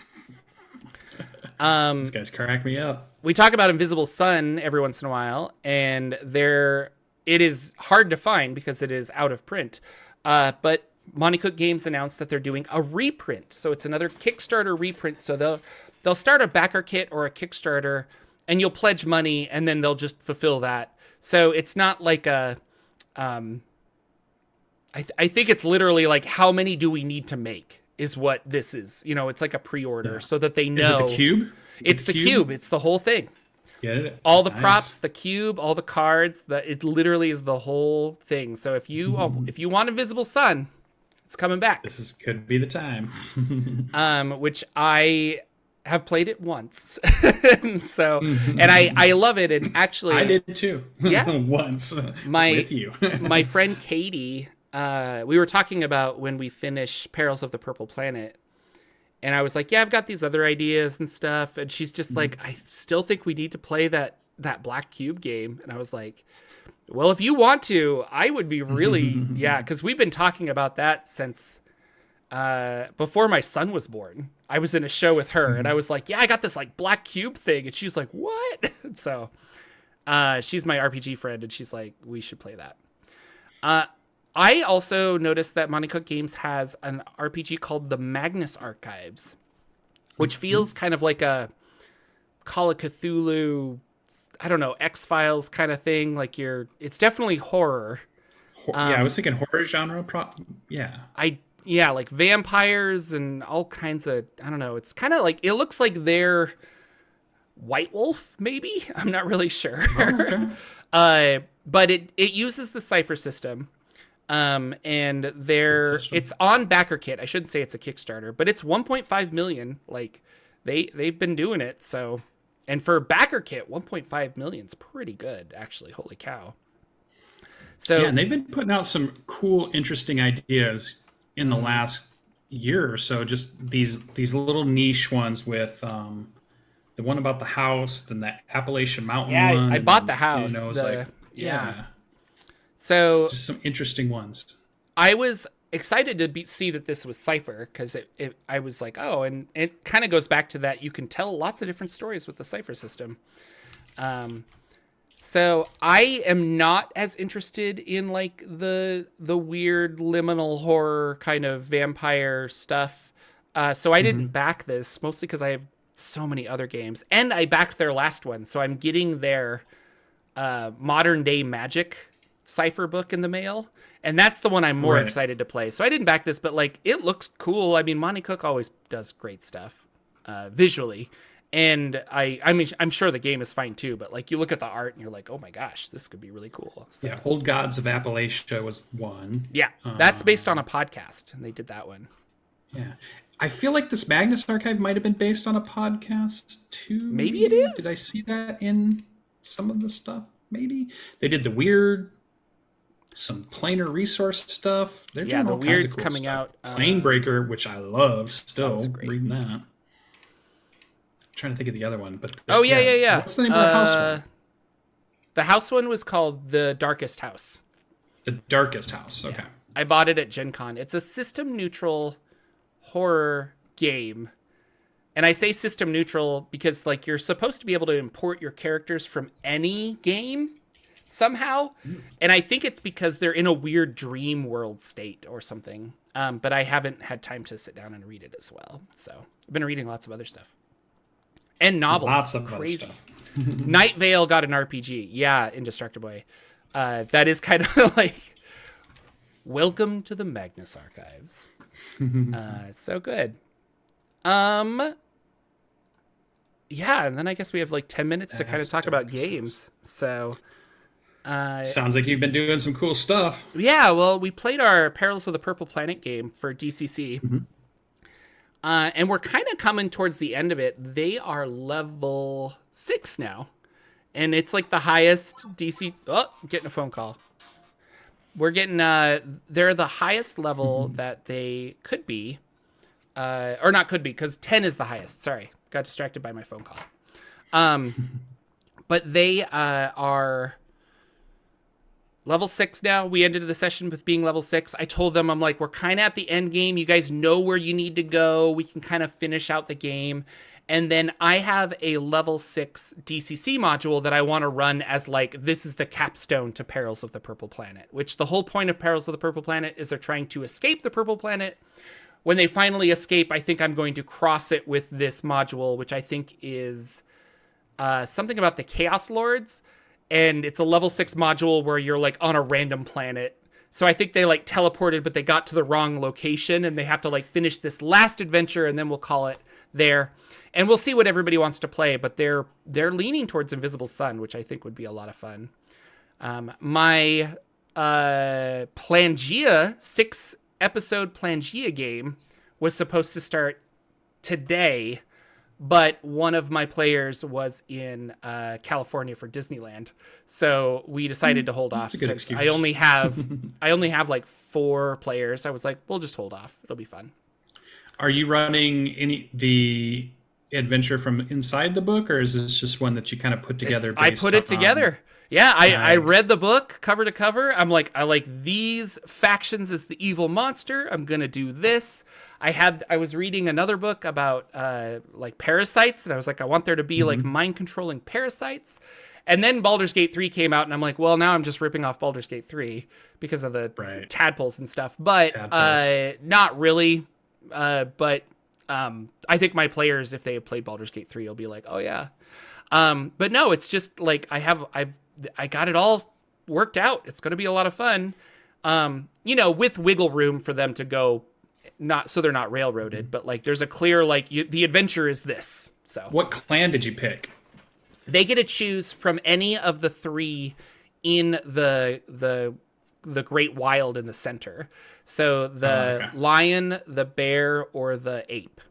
These guys crack me up. We talk about Invisible Sun every once in a while, and it is hard to find because it is out of print. But Monte Cook Games announced that they're doing a reprint. So it's another Kickstarter reprint. So they'll start a backer kit or a Kickstarter, and you'll pledge money, and then they'll just fulfill that. So it's not like I think it's literally like, how many do we need to make is what this is. You know, it's like a pre-order so that they know. Is it the cube? It's the cube. It's the whole thing. Get it? All the props, the cube, all the cards, it literally is the whole thing. So if you want Invisible Sun, it's coming back. This could be the time. Which I have played it once. So and I love it, and actually I did too. Yeah. Once with you. My friend Katie, we were talking about when we finish Perils of the Purple Planet. And I was like, yeah, I've got these other ideas and stuff. And she's just like, I still think we need to play that Black Cube game. And I was like, well, if you want to, I would be really, because we've been talking about that since before my son was born. I was in a show with her, and I was like, yeah, I got this like Black Cube thing. And she's like, what? And so she's my RPG friend, and she's like, we should play that. I also noticed that Monte Cook Games has an RPG called the Magnus Archives, which feels kind of like a Call of Cthulhu, I don't know, X-Files kind of thing. Like it's definitely horror. I was thinking horror genre. Like vampires and all kinds of, I don't know. It's kind of like, it looks like they're White Wolf, maybe? I'm not really sure. Oh, okay. But it uses the cipher system. And system. it's on BackerKit. I shouldn't say it's a Kickstarter, but it's 1.5 million. Like they've been doing it. So, and for BackerKit, 1.5 million is pretty good, actually. Holy cow. So yeah, and they've been putting out some cool, interesting ideas in the last year or so. Just these little niche ones with the one about the house, then that Appalachian Mountain yeah, one. I and bought then, the house. You know, it's like yeah. So Just some interesting ones. I was excited to see that this was Cypher because I was like, oh, and it kind of goes back to that. You can tell lots of different stories with the Cypher system. So I am not as interested in like the weird liminal horror kind of vampire stuff. So I didn't back this, mostly because I have so many other games, and I backed their last one. So I'm getting their modern day magic Cypher book in the mail, and that's the one I'm more excited to play. So I didn't back this, but like it looks cool. I mean, Monty Cook always does great stuff visually. And I mean, I'm sure the game is fine too, but like you look at the art and you're like, oh my gosh, this could be really cool. So, yeah, Old Gods of Appalachia was one. Yeah, that's based on a podcast, and they did that one. Yeah. I feel like this Magnus archive might have been based on a podcast too. Maybe it is. Did I see that in some of the stuff? Maybe. They did the weird, some planar resource stuff. They're doing all kinds of Weird's cool coming stuff. out. Planebreaker, which I love still, reading that. I'm trying to think of the other one. But yeah. What's the name of the house one? The house one was called The Darkest House. The Darkest House, okay. Yeah. I bought it at Gen Con. It's a system-neutral horror game. And I say system neutral because like you're supposed to be able to import your characters from any game somehow. And I think it's because they're in a weird dream world state or something. But I haven't had time to sit down and read it as well. So I've been reading lots of other stuff. And novels. Lots of crazy other stuff. Night Vale got an RPG. Yeah, Indestructible. That is kind of like welcome to the Magnus archives. So good. Yeah, and then I guess we have like 10 minutes to kind of talk about games. So sounds like you've been doing some cool stuff. Yeah, well, we played our Perils of the Purple Planet game for DCC. And we're kind of coming towards the end of it. They are level 6 now. And it's like the highest DC... Oh, I'm getting a phone call. We're getting... they're the highest level that they could be. Or not could be, because 10 is the highest. Sorry. Got distracted by my phone call. But they are... level 6 now. We ended the session with being level 6. I told them, I'm like, we're kind of at the end game. You guys know where you need to go. We can kind of finish out the game. And then I have a level 6 DCC module that I want to run as like, this is the capstone to Perils of the Purple Planet, which the whole point of Perils of the Purple Planet is they're trying to escape the Purple Planet. When they finally escape, I think I'm going to cross it with this module, which I think is something about the Chaos Lords. And it's a level 6 module where you're like on a random planet. So I think they like teleported, but they got to the wrong location and they have to like finish this last adventure and then we'll call it there. And we'll see what everybody wants to play, but they're leaning towards Invisible Sun, which I think would be a lot of fun. My Pangea 6-episode Pangea game was supposed to start today, but one of my players was in California for Disneyland, so we decided to hold off. Since I only have like 4 players, I was like, we'll just hold off. It'll be fun. Are you running the adventure from inside the book, or is this just one that you kind of put together? I put it together. Yeah, I read the book cover to cover. I'm like, I like these factions as the evil monster. I'm gonna do this. I was reading another book about like parasites, and I was like, I want there to be like mind controlling parasites. And then Baldur's Gate 3 came out, and I'm like, well, now I'm just ripping off Baldur's Gate 3 because of the tadpoles and stuff. But not really. But I think my players, if they have played Baldur's Gate 3, will be like, oh yeah. But no, it's just like I got it all worked out. It's going to be a lot of fun. With wiggle room for them to go, not so they're not railroaded, but like there's a clear like the adventure is this. So what clan did you pick? They get to choose from any of the 3 in the the great wild in the center. So the lion, the bear, or the ape.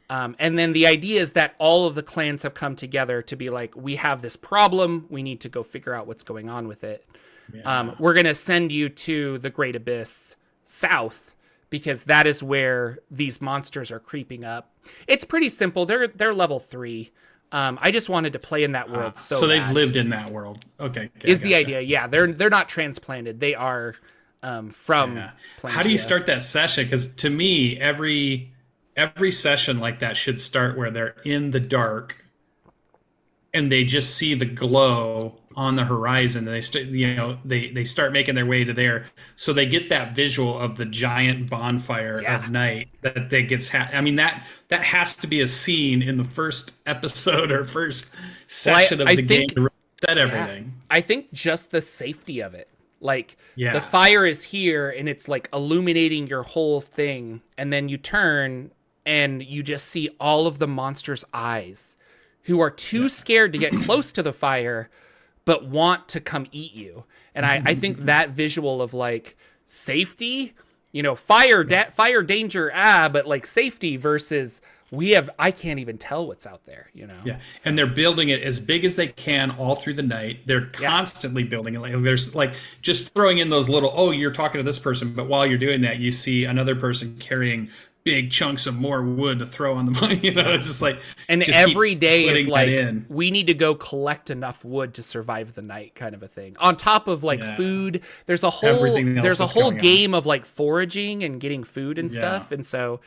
And then the idea is that all of the clans have come together to be like, we have this problem. We need to go figure out what's going on with it. Yeah. We're going to send you to the Great Abyss south because that is where these monsters are creeping up. It's pretty simple. They're level 3. I just wanted to play in that world. So they've lived in that world. Okay. Is the idea. Yeah. They're not transplanted. They are from Plangia. How do you start that session? Because to me, every session like that should start where they're in the dark and they just see the glow on the horizon, and they start making their way to there, so they get that visual of the giant bonfire of night that gets that has to be a scene in the first episode or first session of the game to really set everything. I think just the safety of it, like the fire is here and it's like illuminating your whole thing, and then you turn and you just see all of the monsters' eyes who are too scared to get close to the fire but want to come eat you. And I think that visual of like safety, fire danger, but like safety versus I can't even tell what's out there, Yeah. So. And they're building it as big as they can all through the night. They're constantly building it. Like there's like just throwing in those little, you're talking to this person, but while you're doing that, you see another person carrying big chunks of more wood to throw on the it's just like, and every day is like, we need to go collect enough wood to survive the night kind of a thing. On top of like food, there's a whole game of like foraging and getting food and stuff. And so,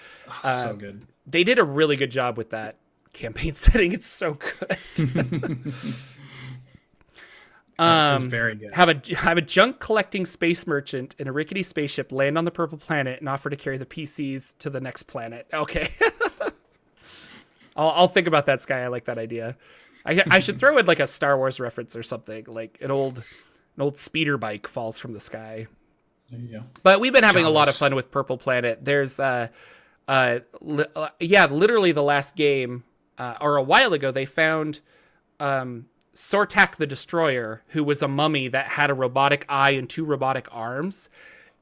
so good. They did a really good job with that campaign setting. It's so good. Very good. Have a junk collecting space merchant in a rickety spaceship land on the purple planet and offer to carry the PCs to the next planet. Okay. I'll think about that, Sky. I like that idea. I should throw in like a Star Wars reference or something, like an old speeder bike falls from the sky. There you go. But we've been having a lot of fun with Purple Planet. There's literally the last game or a while ago they found Sortak the Destroyer, who was a mummy that had a robotic eye and 2 robotic arms.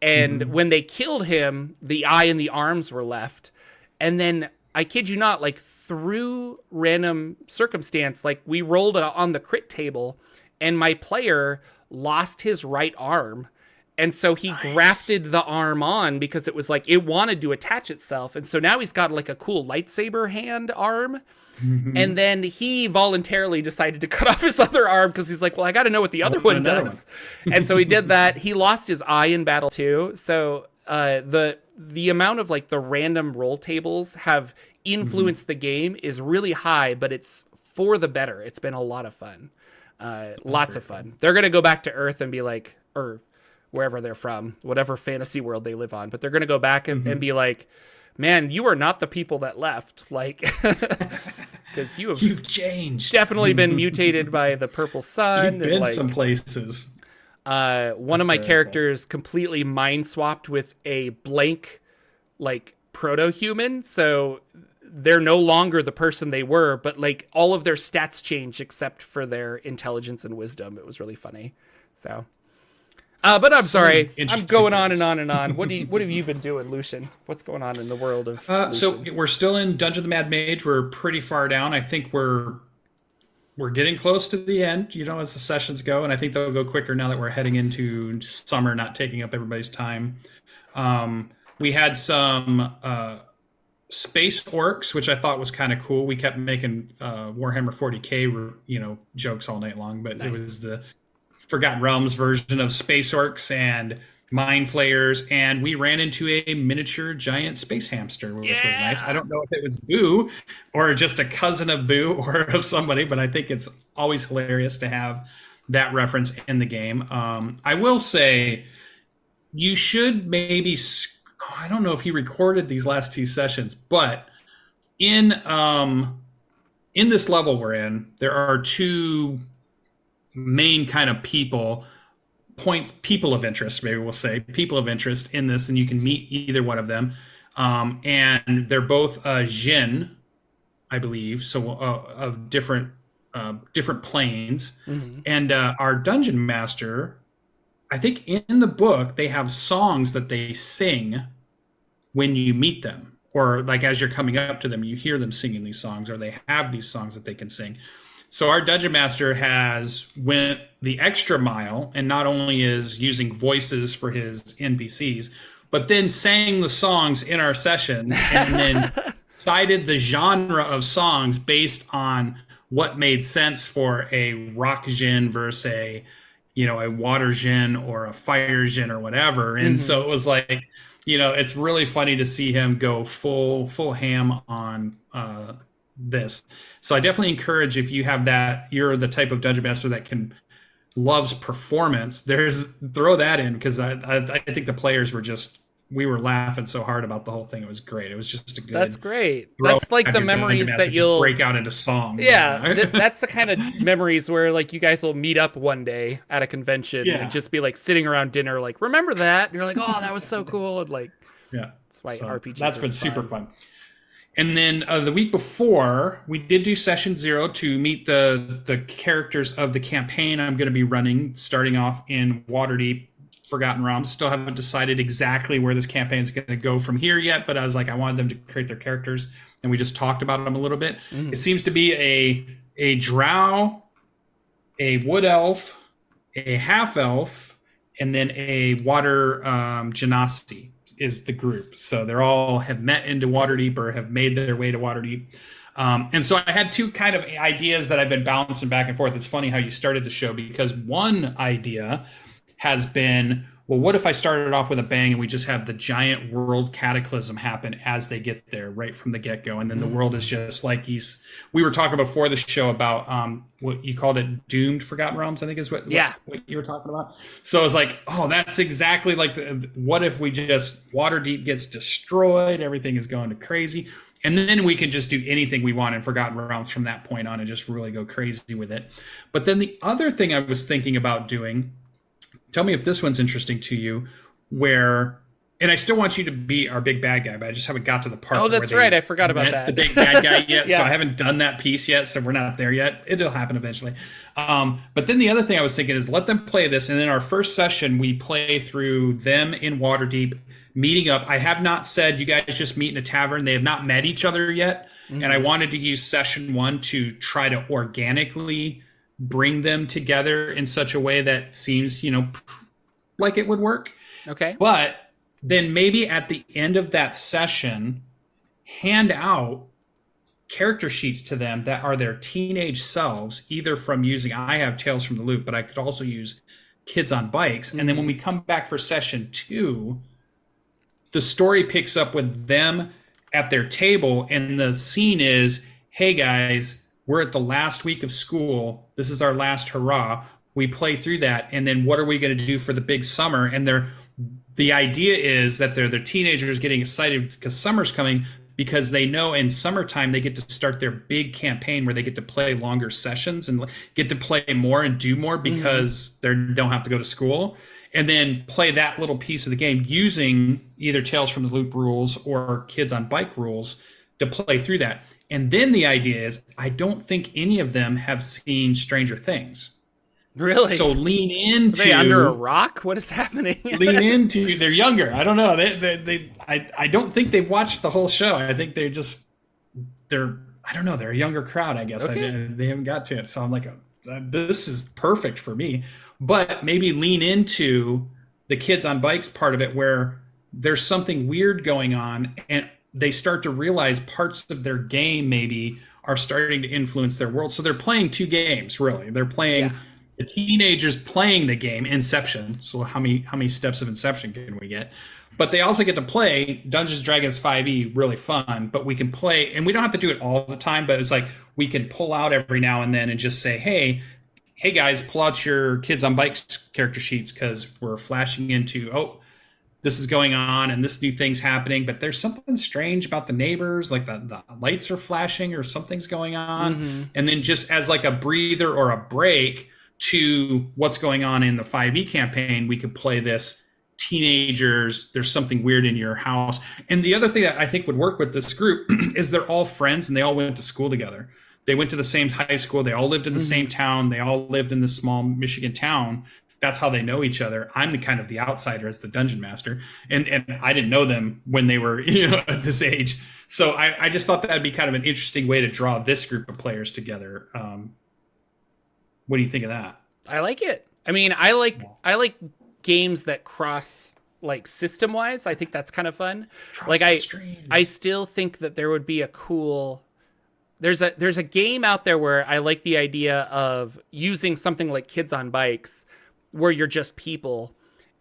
And when they killed him, the eye and the arms were left. And then, I kid you not, like through random circumstance, like we rolled on the crit table and my player lost his right arm. And so he grafted the arm on because it was like, it wanted to attach itself. And so now he's got like a cool lightsaber hand arm. And then he voluntarily decided to cut off his other arm because he's like, well, I got to know what the other one does. And so he did that. He lost his eye in battle too. So the amount of like the random roll tables have influenced the game is really high, but it's for the better. It's been a lot of fun. Lots of fun. They're going to go back to Earth and be like, or wherever they're from, whatever fantasy world they live on, but they're going to go back and be like, man, you are not the people that left. Like, because you've changed. Definitely been mutated by the purple sun. You've been some places. One of my characters completely mind swapped with a blank, like proto-human. So they're no longer the person they were, but like all of their stats change except for their intelligence and wisdom. It was really funny. So. But I'm sorry, I'm going on and on and on. What have you been doing, Lucian? What's going on in the world of Lucian? So we're still in Dungeon of the Mad Mage. We're pretty far down. I think we're getting close to the end, as the sessions go. And I think they'll go quicker now that we're heading into summer, not taking up everybody's time. We had some space orcs, which I thought was kind of cool. We kept making Warhammer 40K, jokes all night long, but It was the Forgotten Realms version of space orcs and mind flayers, and we ran into a miniature giant space hamster, which was nice. I don't know if it was Boo or just a cousin of Boo or of somebody, but I think it's always hilarious to have that reference in the game. I will say you should maybe, I don't know if he recorded these last 2 sessions, but in this level we're in, there are 2 main kind of people of interest, maybe we'll say people of interest in this, and you can meet either one of them, and they're both Jinn, I believe, so of different planes. And our dungeon master, I think in the book they have songs that they sing when you meet them, or like as you're coming up to them, you hear them singing these songs, or they have these songs that they can sing. So our dungeon master has went the extra mile and not only is using voices for his NPCs, but then sang the songs in our sessions and then cited the genre of songs based on what made sense for a rock djinn versus a water djinn or a fire djinn or whatever. And so it was like, it's really funny to see him go full ham on this. So I definitely encourage, if you have that, you're the type of dungeon master that loves performance, throw that in, because I think the players we were laughing so hard about the whole thing. It was great. It was just a good. That's great. That's like the memories that you'll break out into song. Yeah, that's the kind of memories where like you guys will meet up one day at a convention and just be like sitting around dinner, like, remember that? And you're like, oh, that was so cool. And like, that's why RPGs. That's been super fun. And then the week before, we did do session 0 to meet the characters of the campaign I'm going to be running, starting off in Waterdeep, Forgotten Realms. Still haven't decided exactly where this campaign is going to go from here yet, but I was like, I wanted them to create their characters, and we just talked about them a little bit. It seems to be a drow, a wood elf, a half elf, and then a water genasi is the group. So they're all have met into Waterdeep or have made their way to Waterdeep. And so I had two kind of ideas that I've been bouncing back and forth. It's funny how you started the show, because one idea has been, well, what if I started off with a bang and we just have the giant world cataclysm happen as they get there right from the get-go, and then the world is just like we were talking before the show about what you called it, doomed Forgotten Realms, I think is what you were talking about. So I was like, oh, that's exactly like what if we just Waterdeep gets destroyed, everything is going to crazy, and then we can just do anything we want in Forgotten Realms from that point on and just really go crazy with it. But then the other thing I was thinking about doing, tell me if this one's interesting to you, and I still want you to be our big bad guy, but I just haven't got to the part. Oh, that's right. I forgot about that. The big bad guy yet. So I haven't done that piece yet. So we're not there yet. It'll happen eventually. But then the other thing I was thinking is let them play this. And in our first session, we play through them in Waterdeep, meeting up. I have not said you guys just meet in a tavern. They have not met each other yet. And I wanted to use session 1 to try to organically bring them together in such a way that seems, like it would work. Okay. But then maybe at the end of that session, hand out character sheets to them that are their teenage selves, either from I have Tales from the Loop, but I could also use Kids on Bikes. And then when we come back for session 2, the story picks up with them at their table, and the scene is, hey guys, we're at the last week of school. This is our last hurrah. We play through that, and then what are we going to do for the big summer? And the idea is that they're the teenagers getting excited because summer's coming, because they know in summertime they get to start their big campaign where they get to play longer sessions and get to play more and do more because they don't have to go to school, and then play that little piece of the game using either Tales from the Loop rules or Kids on Bike rules to play through that. And then the idea is, I don't think any of them have seen Stranger Things. Really? So lean into. Are they under a rock? What is happening? Lean into. They're younger. I don't know. I don't think they've watched the whole show. I think they're. I don't know. They're a younger crowd, I guess. Okay. They haven't got to it. So I'm like, this is perfect for me. But maybe lean into the Kids on Bikes part of it, where there's something weird going on, and they start to realize parts of their game maybe are starting to influence their world. So they're playing two games, really. They're playing the teenagers playing the game Inception. So how many steps of Inception can we get? But they also get to play Dungeons & Dragons 5e, really fun. But we can play, and we don't have to do it all the time, but it's like we can pull out every now and then and just say, hey guys, pull out your Kids on Bikes character sheets, because we're flashing into, this is going on and this new thing's happening, but there's something strange about the neighbors, like the lights are flashing or something's going on. And then just as like a breather or a break to what's going on in the 5e campaign, we could play this teenagers, there's something weird in your house. And the other thing that I think would work with this group is they're all friends and they all went to school together. They went to the same high school. They all lived in the same town. They all lived in this small Michigan town. that's how they know each other. I'm the kind of the outsider as the dungeon master, and I didn't know them when they were at this age. So I just thought that'd be kind of an interesting way to draw this group of players together. What do you think of that? I like it. I mean, I like games that cross like system wise. I think that's kind of fun. I still think that there would be a cool. There's a game out there where I like the idea of using something like Kids on Bikes, where you're just people,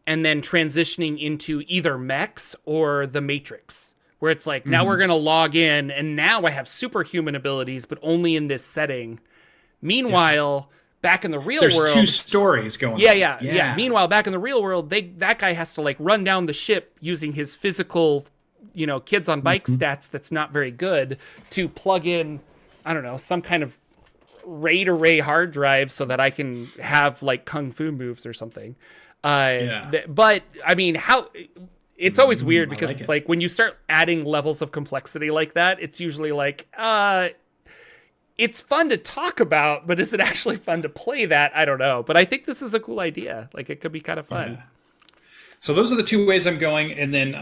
and then transitioning into either mechs or the Matrix, where it's like, now we're going to log in, and now I have superhuman abilities, but only in this setting. Meanwhile, back in the real world... There's two stories going on. Yeah. Meanwhile, back in the real world, that guy has to like run down the ship using his physical, Kids on Bike stats that's not very good to plug in, I don't know, some kind of RAID array hard drive so that I can have like kung fu moves or something. But I mean, it's always weird because it's like when you start adding levels of complexity like that, it's usually like, it's fun to talk about, but is it actually fun to play that? I don't know. But I think this is a cool idea. Like, it could be kind of fun. Yeah. So those are the two ways I'm going. And then,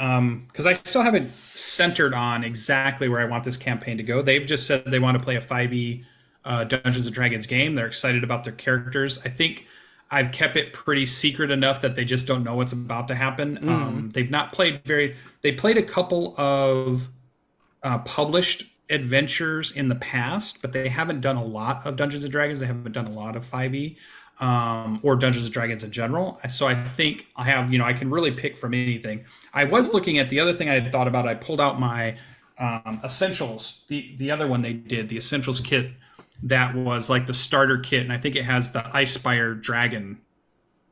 because I still haven't centered on exactly where I want this campaign to go. They've just said they want to play a 5e Dungeons & Dragons game. They're excited about their characters. I think I've kept it pretty secret enough that they just don't know what's about to happen. They've not played they played a couple of published adventures in the past, but they haven't done a lot of Dungeons & Dragons. They haven't done a lot of 5e or Dungeons & Dragons in general. So I think I have, I can really pick from anything. I was looking at the other thing I had thought about. I pulled out my Essentials, the other one they did, the Essentials kit that was like the starter kit, and I think it has the Icespire Dragon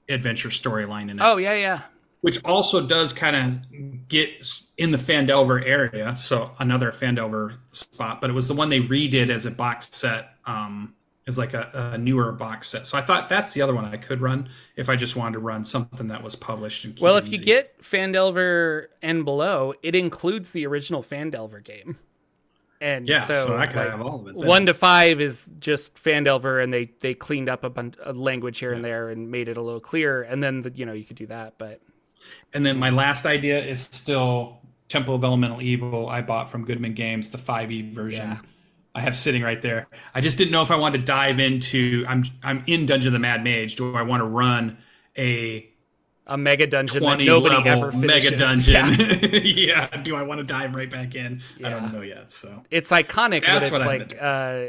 adventure storyline in it. Oh, yeah. Which also does kind of get in the Phandelver area, so another Phandelver spot. But it was the one they redid as a box set, as like a newer box set. So I thought that's the other one I could run if I just wanted to run something that was published. And well, if you get Phandelver and below, it includes the original Phandelver game. And so I could have all of it then. 1 to 5 is just Phandelver, and they cleaned up a bunch of language here and there and made it a little clearer. And then you could do that, but. And then my last idea is still Temple of Elemental Evil. I bought from Goodman Games, the 5e version. Yeah. I have sitting right there. I just didn't know if I wanted to dive into. I'm in Dungeon of the Mad Mage. Do I want to run a mega dungeon that nobody ever finishes? Mega dungeon? Yeah. Do I want to dive right back in? Yeah. I don't know yet. So it's iconic, but it's like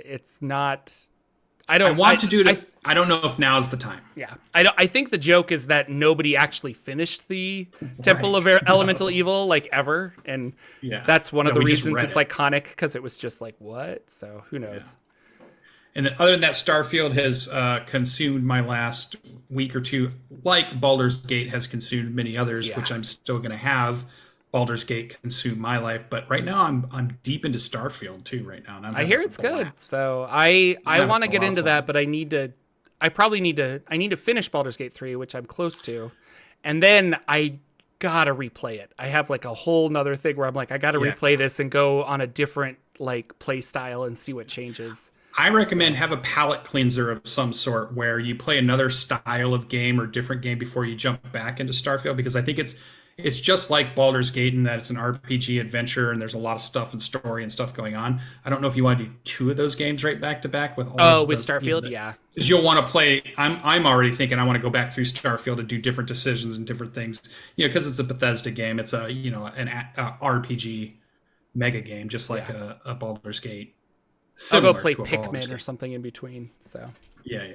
it's not. I don't know if now's the time. Yeah, I think the joke is that nobody actually finished the Temple of Elemental Evil like ever, and that's one of the reasons it's iconic, because it was just like, what? So who knows? Yeah. And then other than that, Starfield has consumed my last week or two, like Baldur's Gate has consumed many others, which I'm still going to have Baldur's Gate consume my life. But right now I'm deep into Starfield too right now. And I hear it's good. So I want to get into that, but I need to finish Baldur's Gate 3, which I'm close to. And then I gotta replay it. I have like a whole nother thing where I'm like, I gotta replay this and go on a different like play style and see what changes. I recommend have a palate cleanser of some sort where you play another style of game or different game before you jump back into Starfield, because I think it's just like Baldur's Gate in that it's an RPG adventure and there's a lot of stuff and story and stuff going on. I don't know if you want to do 2 of those games right back to back with all with Starfield, yeah. Because you'll want to play. I'm already thinking I want to go back through Starfield and do different decisions and different things. Because it's a Bethesda game. It's an RPG mega game, just like a Baldur's Gate. I'll go play Pikmin or something in between. So yeah.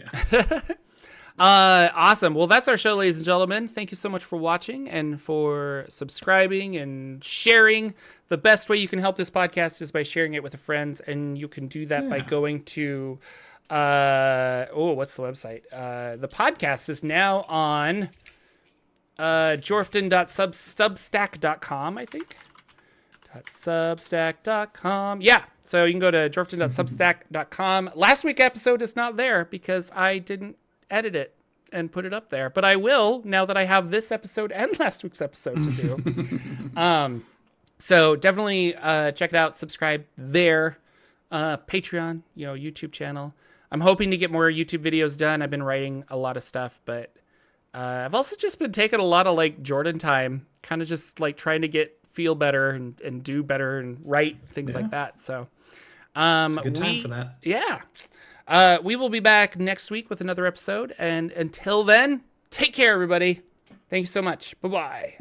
Awesome. Well, that's our show, ladies and gentlemen. Thank you so much for watching and for subscribing and sharing. The best way you can help this podcast is by sharing it with friends, and you can do that by going to what's the website? The podcast is now on jorphdan.substack.com, I think. .substack.com. Yeah. So you can go to jorphdan.substack.com. Last week's episode is not there because I didn't edit it and put it up there, but I will now that I have this episode and last week's episode to do. So definitely check it out, subscribe there. Patreon, YouTube channel. I'm hoping to get more YouTube videos done. I've been writing a lot of stuff, but I've also just been taking a lot of like Jordan time, kind of just like trying to feel better and do better and write things like that. So, it's a good time for that. Yeah. We will be back next week with another episode. And until then, take care, everybody. Thank you so much. Bye-bye.